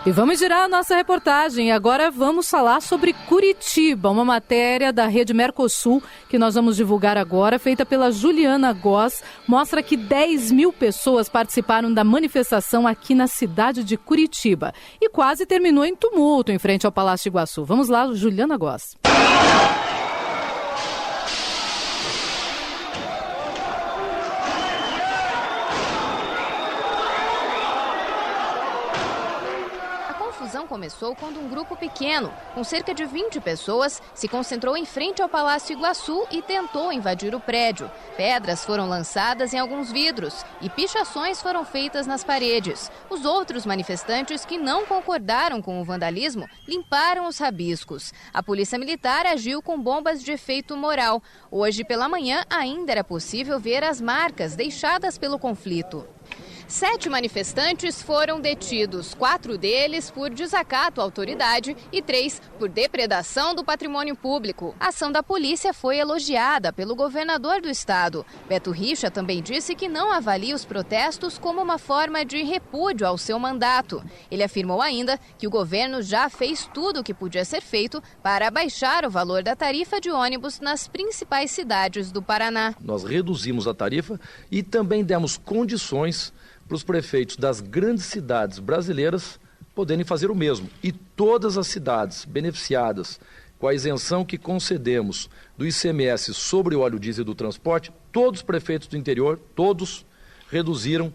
Speaker 2: E vamos girar a nossa reportagem. Agora vamos falar sobre Curitiba, uma matéria da Rede Mercosul que nós vamos divulgar agora, feita pela Juliana Goss, mostra que 10 mil pessoas participaram da manifestação aqui na cidade de Curitiba e quase terminou em tumulto em frente ao Palácio Iguaçu. Vamos lá, Juliana Goss.
Speaker 17: Começou quando um grupo pequeno, com cerca de 20 pessoas, se concentrou em frente ao Palácio Iguaçu e tentou invadir o prédio. Pedras foram lançadas em alguns vidros e pichações foram feitas nas paredes. Os outros manifestantes que não concordaram com o vandalismo limparam os rabiscos. A polícia militar agiu com bombas de efeito moral. Hoje pela manhã ainda era possível ver as marcas deixadas pelo conflito. 7 manifestantes foram detidos, 4 deles por desacato à autoridade e 3 por depredação do patrimônio público. A ação da polícia foi elogiada pelo governador do estado. Beto Richa também disse que não avalia os protestos como uma forma de repúdio ao seu mandato. Ele afirmou ainda que o governo já fez tudo o que podia ser feito para abaixar o valor da tarifa de ônibus nas principais cidades do Paraná.
Speaker 18: Nós reduzimos a tarifa e também demos condições para os prefeitos das grandes cidades brasileiras poderem fazer o mesmo. E todas as cidades beneficiadas com a isenção que concedemos do ICMS sobre o óleo diesel do transporte, todos os prefeitos do interior, todos reduziram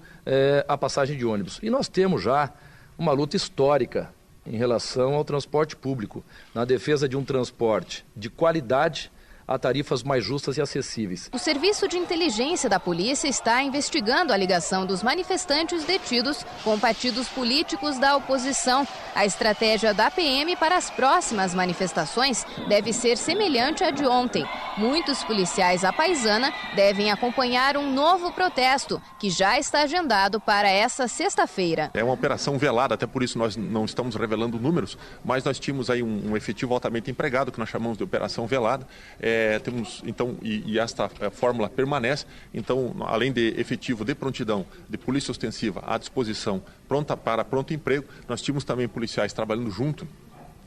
Speaker 18: a passagem de ônibus. E nós temos já uma luta histórica em relação ao transporte público, na defesa de um transporte de qualidade, a tarifas mais justas e acessíveis.
Speaker 17: O Serviço de Inteligência da Polícia está investigando a ligação dos manifestantes detidos com partidos políticos da oposição. A estratégia da PM para as próximas manifestações deve ser semelhante à de ontem. Muitos policiais à paisana devem acompanhar um novo protesto, que já está agendado para essa sexta-feira.
Speaker 19: É uma operação velada, até por isso nós não estamos revelando números, mas nós tínhamos aí um efetivo altamente empregado, que nós chamamos de operação velada. Temos, então, e esta fórmula permanece, então, além de efetivo de prontidão, de polícia ostensiva à disposição, pronta para pronto emprego, nós tínhamos também policiais trabalhando junto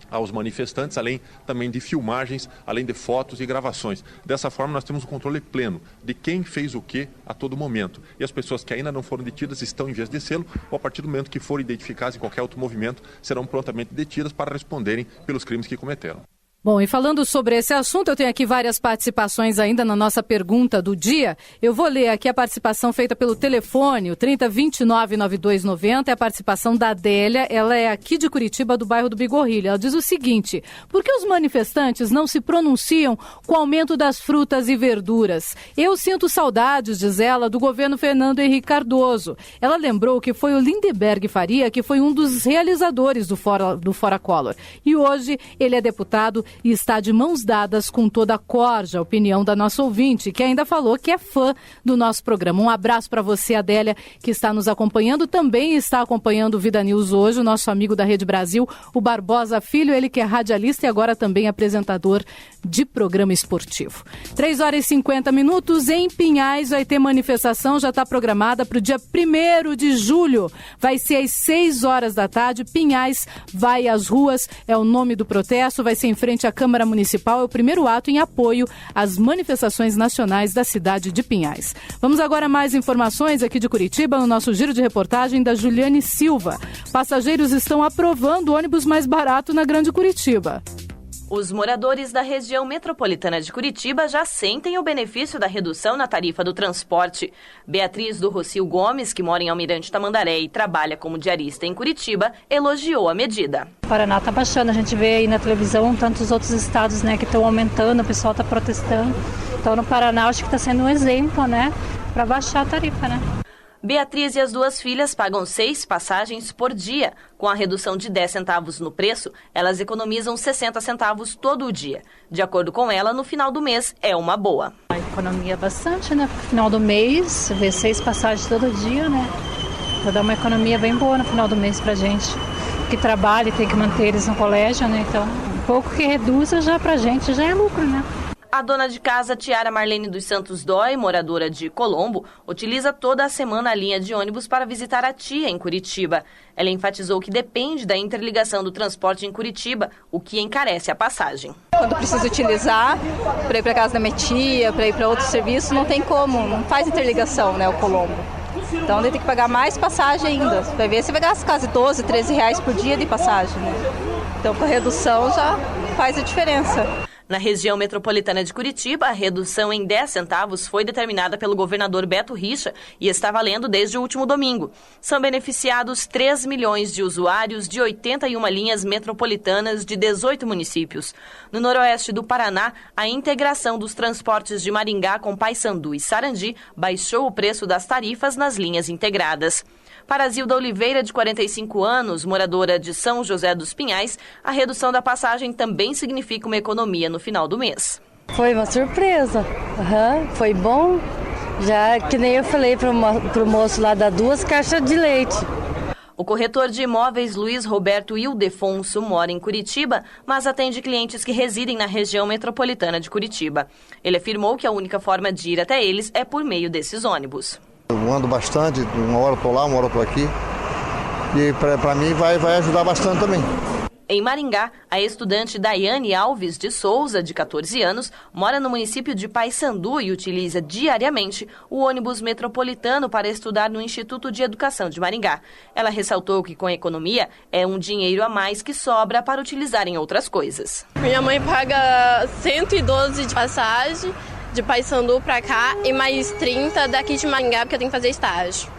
Speaker 19: aos manifestantes, além também de filmagens, além de fotos e gravações. Dessa forma, nós temos um controle pleno de quem fez o que a todo momento. E as pessoas que ainda não foram detidas estão em vias de selo, ou a partir do momento que forem identificadas em qualquer outro movimento, serão prontamente detidas para responderem pelos crimes que cometeram.
Speaker 2: Bom, e falando sobre esse assunto, eu tenho aqui várias participações ainda na nossa pergunta do dia. Eu vou ler aqui a participação feita pelo telefone, o 3029-9290, é a participação da Adélia, ela é aqui de Curitiba, do bairro do Bigorrilho. Ela diz o seguinte: por que os manifestantes não se pronunciam com o aumento das frutas e verduras? Eu sinto saudades, diz ela, do governo Fernando Henrique Cardoso. Ela lembrou que foi o Lindeberg Faria que foi um dos realizadores do Fora Collor. E hoje ele é deputado e está de mãos dadas com toda a corja. A opinião da nossa ouvinte, que ainda falou que é fã do nosso programa. Um abraço para você, Adélia, que está nos acompanhando. Também está acompanhando o Vida News hoje, o nosso amigo da Rede Brasil, o Barbosa Filho, ele que é radialista e agora também apresentador de programa esportivo. 3h50 em Pinhais vai ter manifestação, já está programada para o dia 1º de julho. Vai ser às 6 horas da tarde. Pinhais vai às ruas, é o nome do protesto, vai ser em frente à Câmara Municipal, é o primeiro ato em apoio às manifestações nacionais da cidade de Pinhais. Vamos agora a mais informações aqui de Curitiba, no nosso giro de reportagem da Juliane Silva. Passageiros estão aprovando o ônibus mais barato na Grande Curitiba.
Speaker 20: Os moradores da região metropolitana de Curitiba já sentem o benefício da redução na tarifa do transporte. Beatriz do Rocio Gomes, que mora em Almirante Tamandaré e trabalha como diarista em Curitiba, elogiou a medida.
Speaker 21: O Paraná está baixando, a gente vê aí na televisão tantos outros estados, né, que estão aumentando, o pessoal está protestando. Então no Paraná acho que está sendo um exemplo, né, para baixar a tarifa, né.
Speaker 20: Beatriz e as 2 filhas pagam 6 passagens por dia. Com a redução de 10 centavos no preço, elas economizam 60 centavos todo o dia. De acordo com ela, no final do mês é uma boa.
Speaker 21: A economia é bastante, né? Porque no final do mês, vê 6 passagens todo dia, né? Vai dar uma economia bem boa no final do mês pra gente. Que trabalha e tem que manter eles no colégio, né? Então, um pouco que reduza já pra gente já é lucro, né?
Speaker 20: A dona de casa, Tiara Marlene dos Santos Dói, moradora de Colombo, utiliza toda a semana a linha de ônibus para visitar a tia em Curitiba. Ela enfatizou que depende da interligação do transporte em Curitiba, o que encarece a passagem.
Speaker 22: Quando preciso utilizar, para ir para casa da minha tia, para ir para outro serviço, não tem como, não faz interligação, né, o Colombo. Então ele tem que pagar mais passagem ainda. Você vai ver, você vai gastar quase 12, 13 reais por dia de passagem, né? Então com a redução já faz a diferença.
Speaker 20: Na região metropolitana de Curitiba, a redução em 10 centavos foi determinada pelo governador Beto Richa e está valendo desde o último domingo. São beneficiados 3 milhões de usuários de 81 linhas metropolitanas de 18 municípios. No noroeste do Paraná, a integração dos transportes de Maringá com Paysandu e Sarandi baixou o preço das tarifas nas linhas integradas. Para Zilda Oliveira, de 45 anos, moradora de São José dos Pinhais, a redução da passagem também significa uma economia no final do mês.
Speaker 23: Foi uma surpresa, foi bom, já que nem eu falei para o moço lá, dar 2 caixas de leite.
Speaker 20: O corretor de imóveis Luiz Roberto Ildefonso mora em Curitiba, mas atende clientes que residem na região metropolitana de Curitiba. Ele afirmou que a única forma de ir até eles é por meio desses ônibus.
Speaker 24: Eu ando bastante, uma hora por lá, uma hora por aqui, e para mim vai ajudar bastante também.
Speaker 20: Em Maringá, a estudante Daiane Alves de Souza, de 14 anos, mora no município de Paysandu e utiliza diariamente o ônibus metropolitano para estudar no Instituto de Educação de Maringá. Ela ressaltou que com a economia é um dinheiro a mais que sobra para utilizar em outras coisas.
Speaker 25: Minha mãe paga 112 de passagem de Paysandu para cá e mais 30 daqui de Maringá, porque eu tenho que fazer estágio.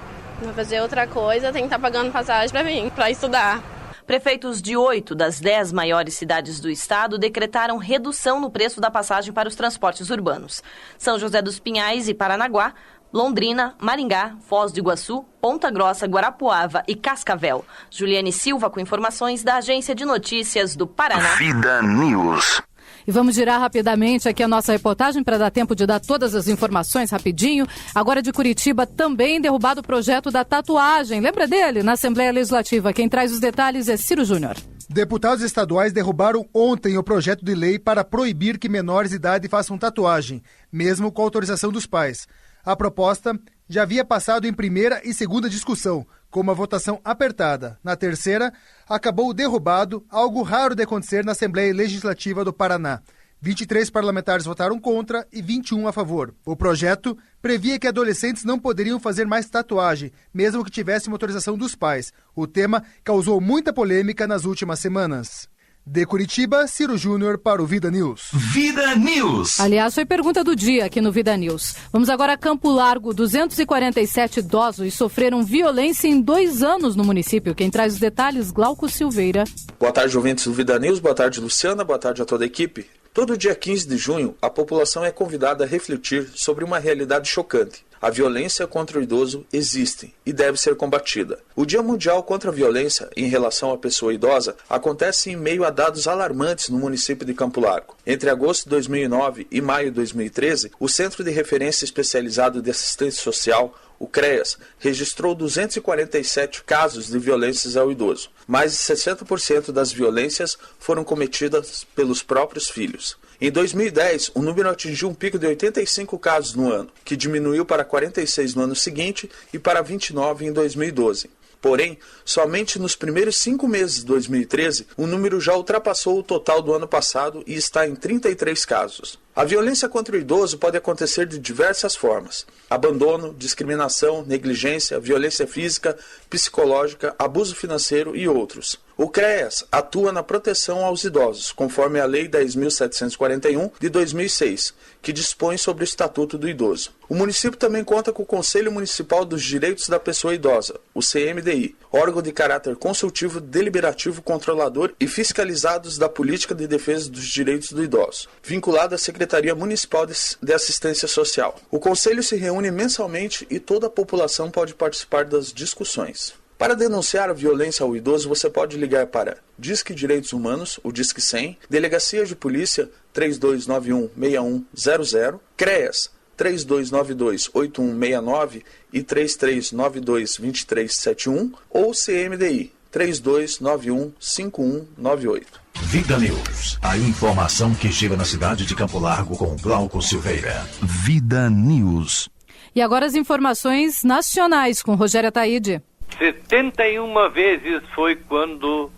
Speaker 25: Vou fazer outra coisa, tenho que estar pagando passagem para mim, para estudar.
Speaker 20: Prefeitos de 8 das 10 maiores cidades do estado decretaram redução no preço da passagem para os transportes urbanos. São José dos Pinhais e Paranaguá, Londrina, Maringá, Foz do Iguaçu, Ponta Grossa, Guarapuava e Cascavel. Juliane Silva com informações da Agência de Notícias do Paraná.
Speaker 1: Vida News.
Speaker 2: E vamos girar rapidamente aqui a nossa reportagem para dar tempo de dar todas as informações rapidinho. Agora de Curitiba, também derrubado o projeto da tatuagem. Lembra dele? Na Assembleia Legislativa. Quem traz os detalhes é Ciro Júnior.
Speaker 4: Deputados estaduais derrubaram ontem o projeto de lei para proibir que menores de idade façam tatuagem, mesmo com autorização dos pais. A proposta já havia passado em primeira e segunda discussão, com uma votação apertada. Na terceira, acabou derrubado, algo raro de acontecer na Assembleia Legislativa do Paraná. 23 parlamentares votaram contra e 21 a favor. O projeto previa que adolescentes não poderiam fazer mais tatuagem, mesmo que tivessem autorização dos pais. O tema causou muita polêmica nas últimas semanas. De Curitiba, Ciro Júnior para o Vida News.
Speaker 1: Vida News.
Speaker 2: Aliás, foi pergunta do dia aqui no Vida News. Vamos agora a Campo Largo. 247 idosos sofreram violência em 2 anos no município. Quem traz os detalhes, Glauco Silveira.
Speaker 9: Boa tarde, ouvintes do Vida News. Boa tarde, Luciana. Boa tarde a toda a equipe. Todo dia 15 de junho, a população é convidada a refletir sobre uma realidade chocante. A violência contra o idoso existe e deve ser combatida. O Dia Mundial contra a Violência em relação à pessoa idosa acontece em meio a dados alarmantes no município de Campo Largo. Entre agosto de 2009 e maio de 2013, o Centro de Referência Especializado de Assistência Social, o CREAS, registrou 247 casos de violências ao idoso. Mais de 60% das violências foram cometidas pelos próprios filhos. Em 2010, o número atingiu um pico de 85 casos no ano, que diminuiu para 46 no ano seguinte e para 29 em 2012. Porém, somente nos primeiros 5 meses de 2013, o número já ultrapassou o total do ano passado e está em 33 casos. A violência contra o idoso pode acontecer de diversas formas: abandono, discriminação, negligência, violência física, psicológica, abuso financeiro e outros. O CREAS atua na proteção aos idosos, conforme a Lei 10.741 de 2006, que dispõe sobre o Estatuto do Idoso. O município também conta com o Conselho Municipal dos Direitos da Pessoa Idosa, o CMDI, órgão de caráter consultivo, deliberativo, controlador e fiscalizados da Política de Defesa dos Direitos do Idoso, vinculado à Secretaria Municipal de Assistência Social. O Conselho se reúne mensalmente e toda a população pode participar das discussões. Para denunciar a violência ao idoso, você pode ligar para Disque Direitos Humanos, o Disque 100, Delegacia de Polícia 3291-6100, CREAS 3292-8169 e 3392-2371 ou CMDI 3291-5198.
Speaker 5: Vida News, a informação que chega na cidade de Campo Largo com Glauco Silveira.
Speaker 1: Vida News.
Speaker 2: E agora as informações nacionais com Rogério Ataíde.
Speaker 10: 71 vezes foi quanto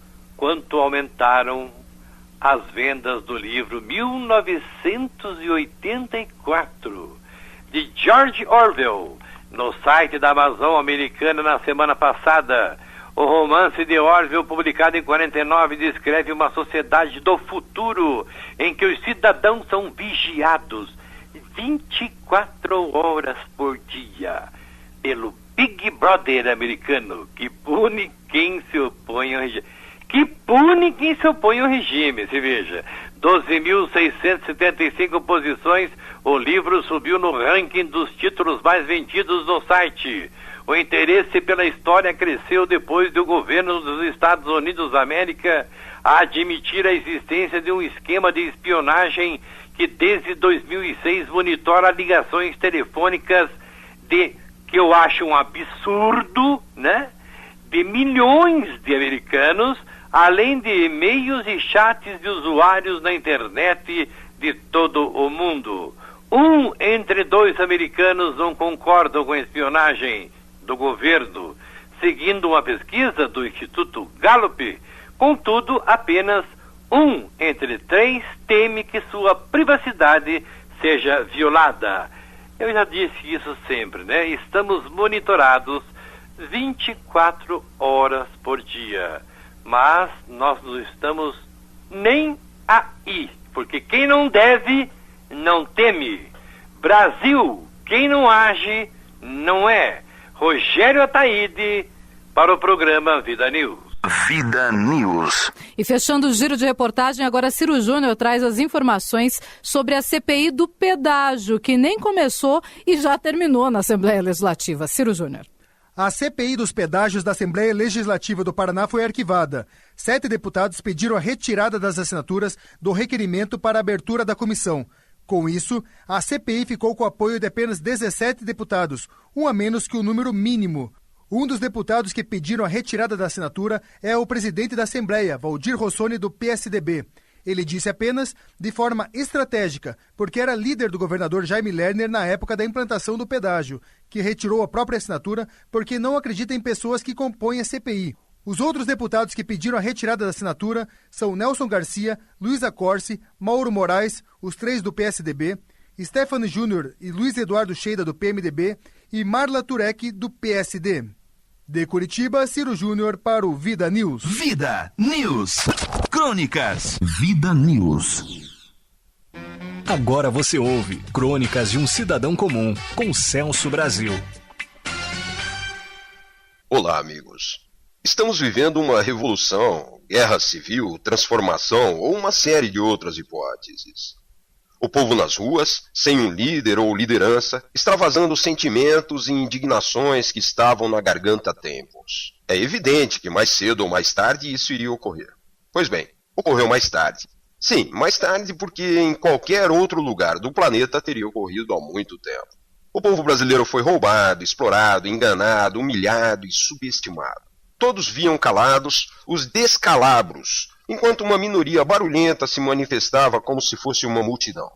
Speaker 10: aumentaram as vendas do livro 1984, de George Orwell, no site da Amazon americana na semana passada. O romance de Orwell, publicado em 49, descreve uma sociedade do futuro em que os cidadãos são vigiados 24 horas por dia pelo Big Brother americano, que pune quem se opõe ao regime. Se veja. 12.675 posições, o livro subiu no ranking dos títulos mais vendidos no site. O interesse pela história cresceu depois do governo dos Estados Unidos da América a admitir a existência de um esquema de espionagem que desde 2006 monitora ligações telefônicas que eu acho um absurdo, né? De milhões de americanos, além de e-mails e chats de usuários na internet de todo o mundo. 1 entre 2 americanos não concordam com a espionagem do governo, seguindo uma pesquisa do Instituto Gallup. Contudo, apenas 1 entre 3 teme que sua privacidade seja violada. Eu já disse isso sempre, né? Estamos monitorados 24 horas por dia. Mas nós não estamos nem aí. Porque quem não deve, não teme. Brasil, quem não age, não é. Rogério Ataíde, para o programa Vida News.
Speaker 1: Vida News.
Speaker 2: E fechando o giro de reportagem, agora Ciro Júnior traz as informações sobre a CPI do pedágio, que nem começou e já terminou na Assembleia Legislativa. Ciro Júnior.
Speaker 4: A CPI dos pedágios da Assembleia Legislativa do Paraná foi arquivada. 7 deputados pediram a retirada das assinaturas do requerimento para a abertura da comissão. Com isso, a CPI ficou com o apoio de apenas 17 deputados, um a menos que o número mínimo. Um dos deputados que pediram a retirada da assinatura é o presidente da Assembleia, Valdir Rossoni, do PSDB. Ele disse apenas de forma estratégica, porque era líder do governador Jaime Lerner na época da implantação do pedágio, que retirou a própria assinatura porque não acredita em pessoas que compõem a CPI. Os outros deputados que pediram a retirada da assinatura são Nelson Garcia, Luísa Corsi, Mauro Moraes, os 3 do PSDB, Stefano Júnior e Luiz Eduardo Sheida, do PMDB, e Marla Turek, do PSD. De Curitiba, Ciro Júnior para o Vida News.
Speaker 1: Vida News. Crônicas.
Speaker 5: Vida News. Agora você ouve Crônicas de um Cidadão Comum, com Celso Brasil.
Speaker 8: Olá, amigos. Estamos vivendo uma revolução, guerra civil, transformação ou uma série de outras hipóteses. O povo nas ruas, sem um líder ou liderança, extravasando sentimentos e indignações que estavam na garganta há tempos. É evidente que mais cedo ou mais tarde isso iria ocorrer. Pois bem, ocorreu mais tarde. Sim, mais tarde porque em qualquer outro lugar do planeta teria ocorrido há muito tempo. O povo brasileiro foi roubado, explorado, enganado, humilhado e subestimado. Todos viam calados os descalabros, enquanto uma minoria barulhenta se manifestava como se fosse uma multidão.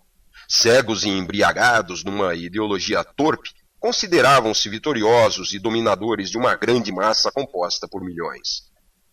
Speaker 8: Cegos e embriagados numa ideologia torpe, consideravam-se vitoriosos e dominadores de uma grande massa composta por milhões.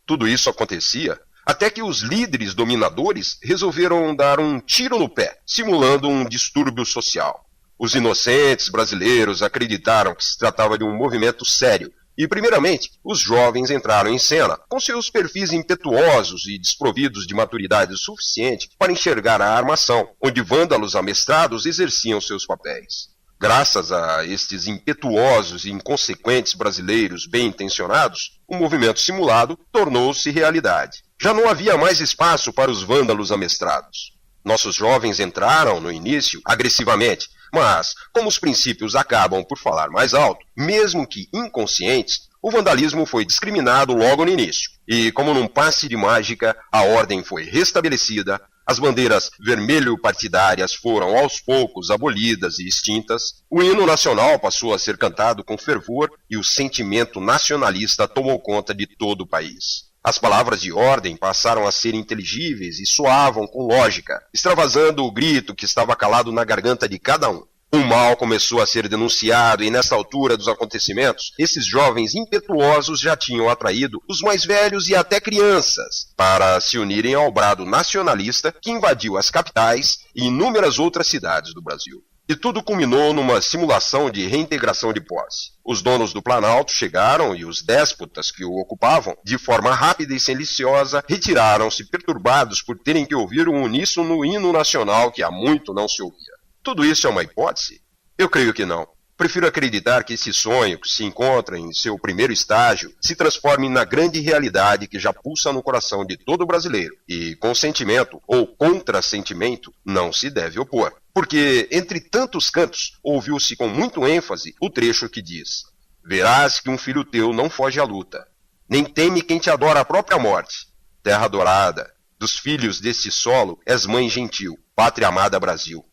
Speaker 8: Tudo isso acontecia até que os líderes dominadores resolveram dar um tiro no pé, simulando um distúrbio social. Os inocentes brasileiros acreditaram que se tratava de um movimento sério, e, primeiramente, os jovens entraram em cena, com seus perfis impetuosos e desprovidos de maturidade suficiente para enxergar a armação, onde vândalos amestrados exerciam seus papéis. Graças a estes impetuosos e inconsequentes brasileiros bem-intencionados, o movimento simulado tornou-se realidade. Já não havia mais espaço para os vândalos amestrados. Nossos jovens entraram, no início, agressivamente, mas, como os princípios acabam por falar mais alto, mesmo que inconscientes, o vandalismo foi discriminado logo no início. E, como num passe de mágica, a ordem foi restabelecida, as bandeiras vermelho-partidárias foram aos poucos abolidas e extintas, o hino nacional passou a ser cantado com fervor e o sentimento nacionalista tomou conta de todo o país. As palavras de ordem passaram a ser inteligíveis e soavam com lógica, extravasando o grito que estava calado na garganta de cada um. O mal começou a ser denunciado e, nesta altura dos acontecimentos, esses jovens impetuosos já tinham atraído os mais velhos e até crianças para se unirem ao brado nacionalista que invadiu as capitais e inúmeras outras cidades do Brasil. E tudo culminou numa simulação de reintegração de posse. Os donos do Planalto chegaram e os déspotas que o ocupavam, de forma rápida e silenciosa, retiraram-se perturbados por terem que ouvir um uníssono hino nacional que há muito não se ouvia. Tudo isso é uma hipótese? Eu creio que não. Prefiro acreditar que esse sonho, que se encontra em seu primeiro estágio, se transforme na grande realidade que já pulsa no coração de todo brasileiro. E com sentimento ou contra-sentimento não se deve opor. Porque, entre tantos cantos, ouviu-se com muito ênfase o trecho que diz: verás que um filho teu não foge à luta, nem teme quem te adora a própria morte. Terra adorada, dos filhos deste solo és mãe gentil, pátria amada Brasil.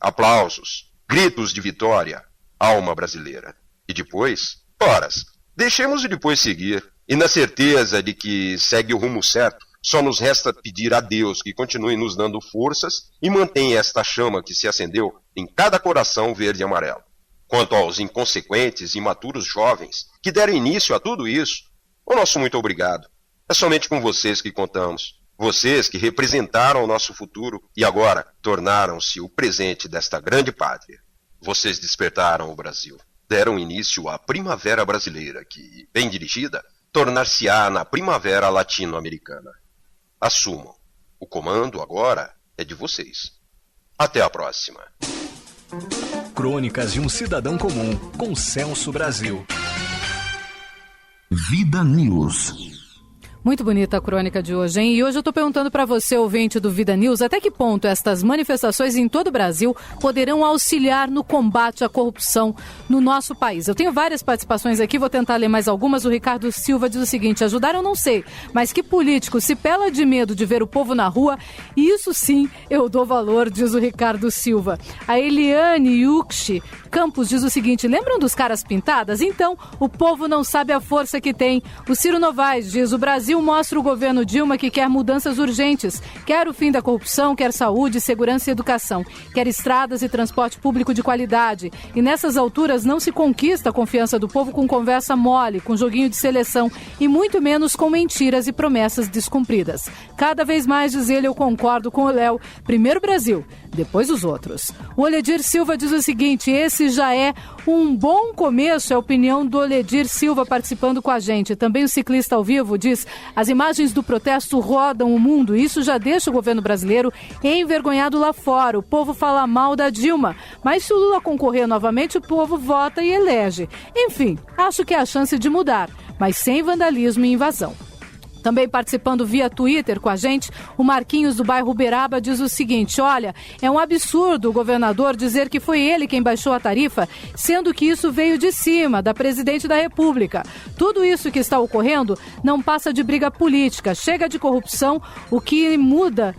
Speaker 8: Aplausos, gritos de vitória, alma brasileira. E depois? Horas, deixemos o depois seguir, e na certeza de que segue o rumo certo, só nos resta pedir a Deus que continue nos dando forças e mantenha esta chama que se acendeu em cada coração verde e amarelo. Quanto aos inconsequentes e imaturos jovens que deram início a tudo isso, o nosso muito obrigado. É somente com vocês que contamos. Vocês que representaram o nosso futuro e agora tornaram-se o presente desta grande pátria. Vocês despertaram o Brasil. Deram início à primavera brasileira que, bem dirigida, tornar-se-á na primavera latino-americana. Assumam. O comando agora é de vocês. Até a próxima.
Speaker 5: Crônicas de um Cidadão Comum, com Celso Brasil.
Speaker 1: Vida News.
Speaker 2: Muito bonita a crônica de hoje, hein? E hoje eu estou perguntando para você, ouvinte do Vida News, até que ponto estas manifestações em todo o Brasil poderão auxiliar no combate à corrupção no nosso país. Eu tenho várias participações aqui, vou tentar ler mais algumas. O Ricardo Silva diz o seguinte: ajudar eu não sei, mas que político se pela de medo de ver o povo na rua, isso sim eu dou valor, diz o Ricardo Silva. A Eliane Yuxi Campos diz o seguinte: lembram dos caras pintadas? Então, o povo não sabe a força que tem. O Ciro Novaes diz: o Brasil mostra o governo Dilma que quer mudanças urgentes, quer o fim da corrupção, quer saúde, segurança e educação, quer estradas e transporte público de qualidade. E nessas alturas não se conquista a confiança do povo com conversa mole, com joguinho de seleção e muito menos com mentiras e promessas descumpridas. Cada vez mais, diz ele, eu concordo com o Léo. Primeiro o Brasil, depois os outros. O Oledir Silva diz o seguinte: esse já é um bom começo, é a opinião do Oledir Silva participando com a gente. Também o Ciclista ao Vivo diz: as imagens do protesto rodam o mundo, isso já deixa o governo brasileiro envergonhado lá fora. O povo fala mal da Dilma, mas se o Lula concorrer novamente, o povo vota e elege. Enfim, acho que é a chance de mudar, mas sem vandalismo e invasão. Também participando via Twitter com a gente, o Marquinhos do bairro Uberaba diz o seguinte: olha, é um absurdo o governador dizer que foi ele quem baixou a tarifa, sendo que isso veio de cima, da presidente da República. Tudo isso que está ocorrendo não passa de briga política, chega de corrupção, o que muda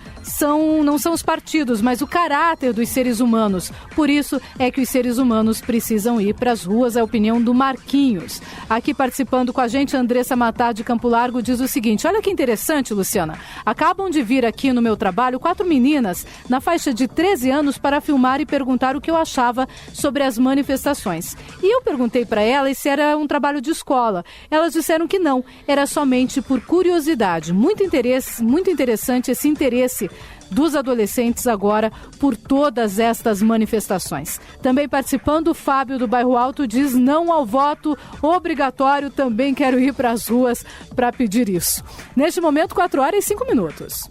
Speaker 2: não são os partidos, mas o caráter dos seres humanos. Por isso é que os seres humanos precisam ir para as ruas, é a opinião do Marquinhos. Aqui participando com a gente, Andressa Matar de Campo Largo diz o seguinte: olha que interessante, Luciana. Acabam de vir aqui no meu trabalho 4 meninas na faixa de 13 anos para filmar e perguntar o que eu achava sobre as manifestações. E eu perguntei para elas se era um trabalho de escola. Elas disseram que não, era somente por curiosidade. Muito interessante esse interesse dos adolescentes agora por todas estas manifestações. Também participando, o Fábio do Bairro Alto diz não ao voto obrigatório, também quero ir para as ruas para pedir isso. Neste momento, 4h05.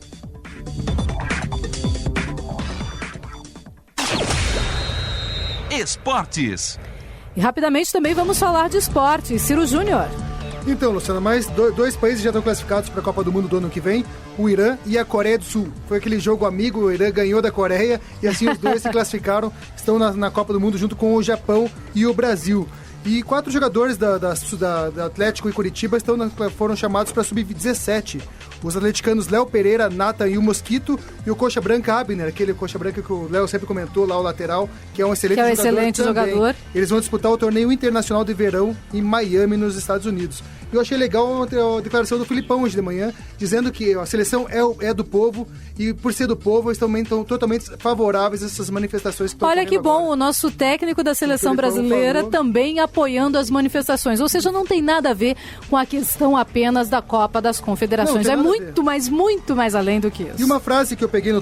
Speaker 1: Esportes.
Speaker 2: E rapidamente também vamos falar de esporte. Ciro Júnior.
Speaker 4: Então, Luciana, mais dois países já estão classificados para a Copa do Mundo do ano que vem, o Irã e a Coreia do Sul. Foi aquele jogo amigo, o Irã ganhou da Coreia e assim os dois se classificaram, estão na Copa do Mundo junto com o Japão e o Brasil. E 4 jogadores da Atlético e Curitiba foram chamados para Sub-17. Os atleticanos Léo Pereira, Nathan e o Mosquito, e o Coxa Branca Abner, aquele Coxa Branca que o Léo sempre comentou lá, o lateral, que é um excelente jogador. Eles vão disputar o torneio internacional de verão em Miami, nos Estados Unidos. E eu achei legal a declaração do Filipão hoje de manhã, dizendo que a seleção é do povo, e por ser do povo, eles também estão totalmente favoráveis a essas manifestações que estão
Speaker 2: Olha que bom,
Speaker 4: agora.
Speaker 2: O nosso técnico da seleção brasileira também apoiando as manifestações, ou seja, não tem nada a ver com a questão apenas da Copa das Confederações, é muito mais além do que isso.
Speaker 4: E uma frase que eu peguei no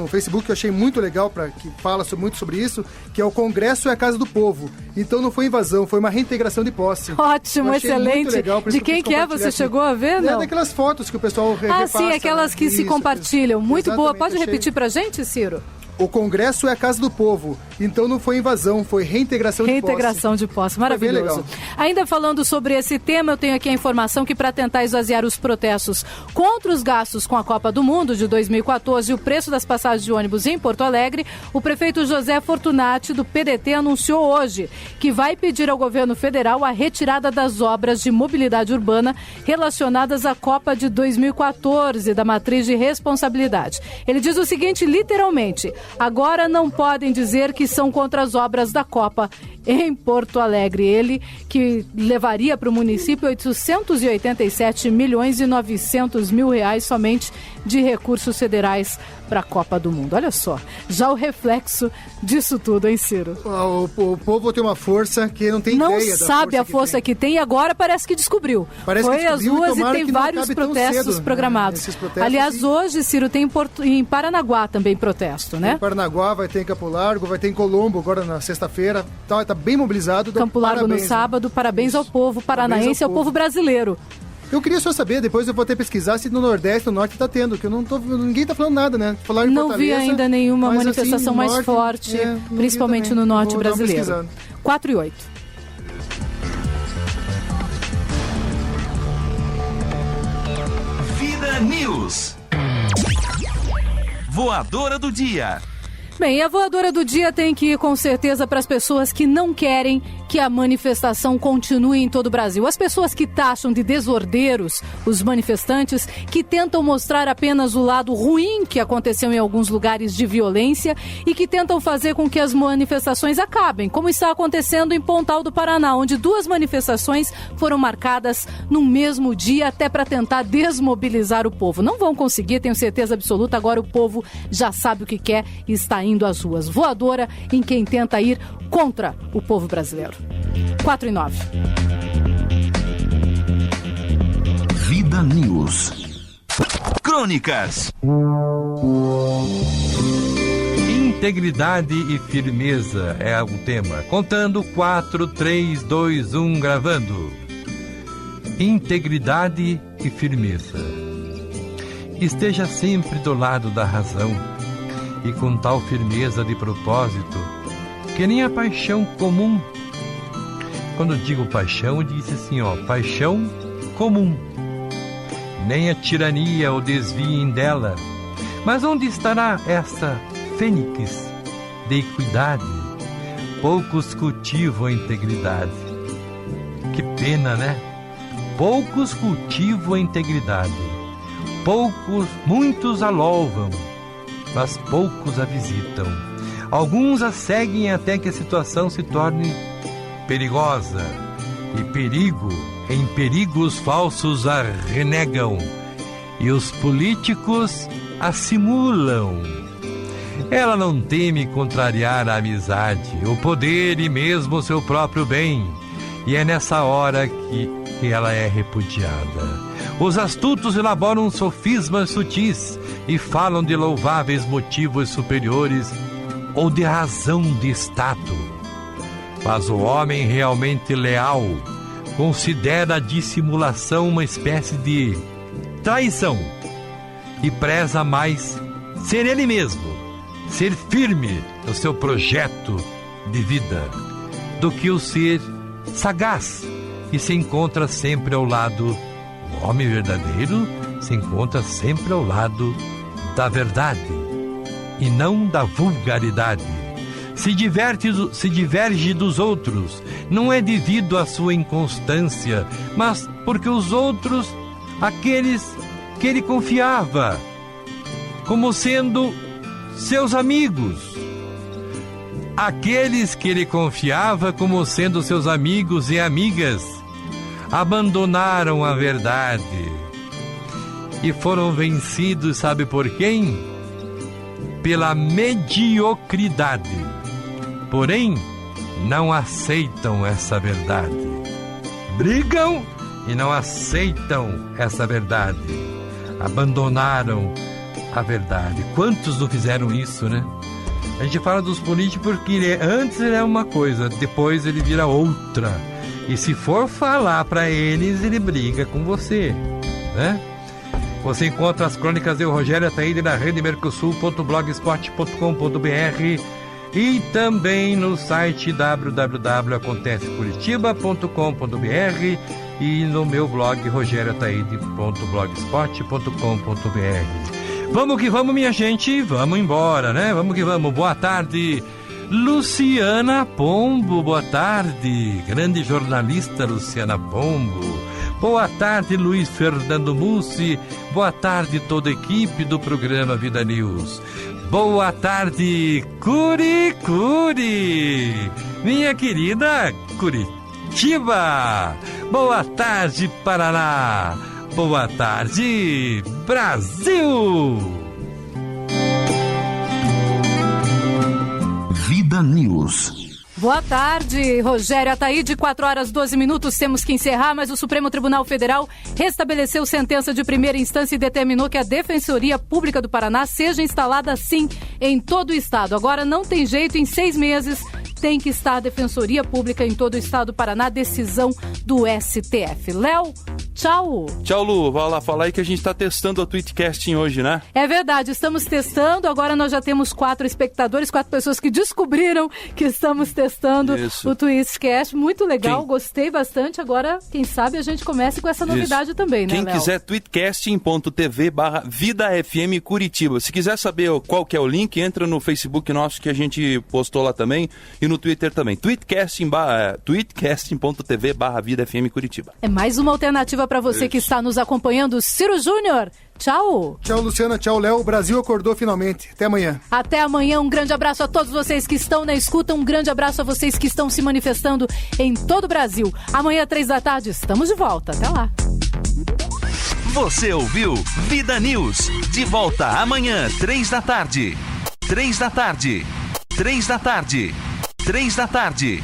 Speaker 4: Facebook, que eu achei muito legal, que fala muito sobre isso, que é: o Congresso é a casa do povo, então não foi invasão, foi uma reintegração de posse.
Speaker 2: Ótimo, excelente. Legal, de quem que é? Você chegou a ver, não?
Speaker 4: É daquelas fotos que o pessoal repassa.
Speaker 2: Sim, aquelas que se compartilham. Muito boa. Pode repetir pra gente, Ciro?
Speaker 4: O Congresso é a casa do povo, então não foi invasão, foi reintegração de posse.
Speaker 2: Reintegração de posse, maravilhoso. Ainda falando sobre esse tema, eu tenho aqui a informação que para tentar esvaziar os protestos contra os gastos com a Copa do Mundo de 2014 e o preço das passagens de ônibus em Porto Alegre, o prefeito José Fortunati, do PDT, anunciou hoje que vai pedir ao governo federal a retirada das obras de mobilidade urbana relacionadas à Copa de 2014, da matriz de responsabilidade. Ele diz o seguinte, literalmente: agora não podem dizer que são contra as obras da Copa em Porto Alegre. Ele que levaria para o município 887 milhões e 900 mil reais somente de recursos federais para a Copa do Mundo. Olha só, já o reflexo disso tudo, hein, Ciro?
Speaker 4: O povo tem uma força que não tem ideia da força.
Speaker 2: Não sabe a força que tem e agora parece que descobriu. Foi às ruas e tem vários protestos programados. Aliás, hoje, Ciro, tem em Paranaguá também protesto, né?
Speaker 4: Em Paranaguá, vai ter em Campo Largo, vai ter em Colombo agora na sexta-feira. Tá bem mobilizado.
Speaker 2: Campo Largo no sábado. Parabéns ao povo paranaense e ao povo brasileiro.
Speaker 4: Eu queria só saber, depois eu vou até pesquisar se no Nordeste, no Norte tá tendo, que ninguém tá falando nada, né? Falar em
Speaker 2: não vi ainda nenhuma manifestação mais norte, forte, principalmente no Norte brasileiro. 4h08.
Speaker 1: Vida News. Voadora do dia.
Speaker 2: Bem, a voadora do dia tem que ir com certeza para as pessoas que não querem que a manifestação continue em todo o Brasil. As pessoas que taxam de desordeiros os manifestantes, que tentam mostrar apenas o lado ruim que aconteceu em alguns lugares de violência e que tentam fazer com que as manifestações acabem, como está acontecendo em Pontal do Paraná, onde 2 manifestações foram marcadas no mesmo dia até para tentar desmobilizar o povo. Não vão conseguir, tenho certeza absoluta, agora o povo já sabe o que quer e está indo às ruas. Voadora em quem tenta ir contra o povo brasileiro. 4h09.
Speaker 1: Vida News. Crônicas.
Speaker 11: Integridade e firmeza é o tema. Contando 4, 3, 2, 1, gravando. Integridade e firmeza. Esteja sempre do lado da razão e com tal firmeza de propósito que nem a paixão comum. Quando digo paixão, eu disse assim, paixão comum. nem a tirania o desviem dela. Mas onde estará essa fênix de equidade? Poucos cultivam a integridade. Que pena, né? Poucos cultivam a integridade. Muitos a louvam, mas poucos a visitam. Alguns a seguem até que a situação se torne perigosa. E em perigos falsos a renegam. E os políticos a simulam. Ela não teme contrariar a amizade, o poder e mesmo o seu próprio bem. E é nessa hora que ela é repudiada. Os astutos elaboram sofismas sutis e falam de louváveis motivos superiores ou de razão de Estado. Mas o homem realmente leal considera a dissimulação uma espécie de traição e preza mais ser ele mesmo, ser firme no seu projeto de vida, do que o ser sagaz e se encontra sempre ao lado. O homem verdadeiro se encontra sempre ao lado da verdade e não da vulgaridade. Se diverge dos outros, não é devido à sua inconstância, mas porque os outros, aqueles que ele confiava, como sendo seus amigos, aqueles que ele confiava como sendo seus amigos e amigas, abandonaram a verdade e foram vencidos, sabe por quem? Pela mediocridade. Porém, não aceitam essa verdade. Brigam e não aceitam essa verdade. Abandonaram a verdade. Quantos não fizeram isso, né? A gente fala dos políticos porque antes ele é uma coisa, depois ele vira outra. E se for falar para eles, ele briga com você, né? Você encontra as crônicas de Rogério Ataíde na redemercosul.blogspot.com.br e também no site www.acontececuritiba.com.br e no meu blog rogerioataíde.blogspot.com.br. Vamos que vamos, minha gente, vamos embora, né? Vamos que vamos. Boa tarde, Luciana Pombo, boa tarde, grande jornalista Luciana Pombo. Boa tarde, Luiz Fernando Mussi. Boa tarde, toda a equipe do programa Vida News. Boa tarde, Curicuri, minha querida Curitiba. Boa tarde, Paraná. Boa tarde, Brasil.
Speaker 1: Vida News.
Speaker 2: Boa tarde, Rogério Ataíde, 4h12, temos que encerrar, mas o Supremo Tribunal Federal restabeleceu sentença de primeira instância e determinou que a Defensoria Pública do Paraná seja instalada sim em todo o estado. Agora não tem jeito, em 6 meses tem que estar a Defensoria Pública em todo o estado do Paraná, decisão do STF. Léo, tchau.
Speaker 3: Tchau, Lu. Vai lá falar aí que a gente está testando a Tweetcasting hoje, né?
Speaker 2: É verdade, estamos testando. Agora nós já temos 4 espectadores, 4 pessoas que descobriram que estamos testando o Tweetcast. Muito legal, gostei bastante. Agora, quem sabe a gente comece com essa novidade também, né,
Speaker 3: Quem
Speaker 2: Léo?
Speaker 3: quiser, tweetcasting.tv/VidaFM Curitiba. Se quiser saber qual que é o link, entra no Facebook nosso que a gente postou lá também e no Twitter também. tweetcasting.tv/VidaFM Curitiba.
Speaker 2: É mais uma alternativa para você que está nos acompanhando. Ciro Júnior, tchau.
Speaker 4: Tchau, Luciana. Tchau, Léo. O Brasil acordou finalmente. Até amanhã.
Speaker 2: Até amanhã. Um grande abraço a todos vocês que estão na escuta. Um grande abraço a vocês que estão se manifestando em todo o Brasil. Amanhã, 3h, estamos de volta. Até lá.
Speaker 1: Você ouviu Vida News. De volta amanhã, 3h. 3h. 3h. 3h.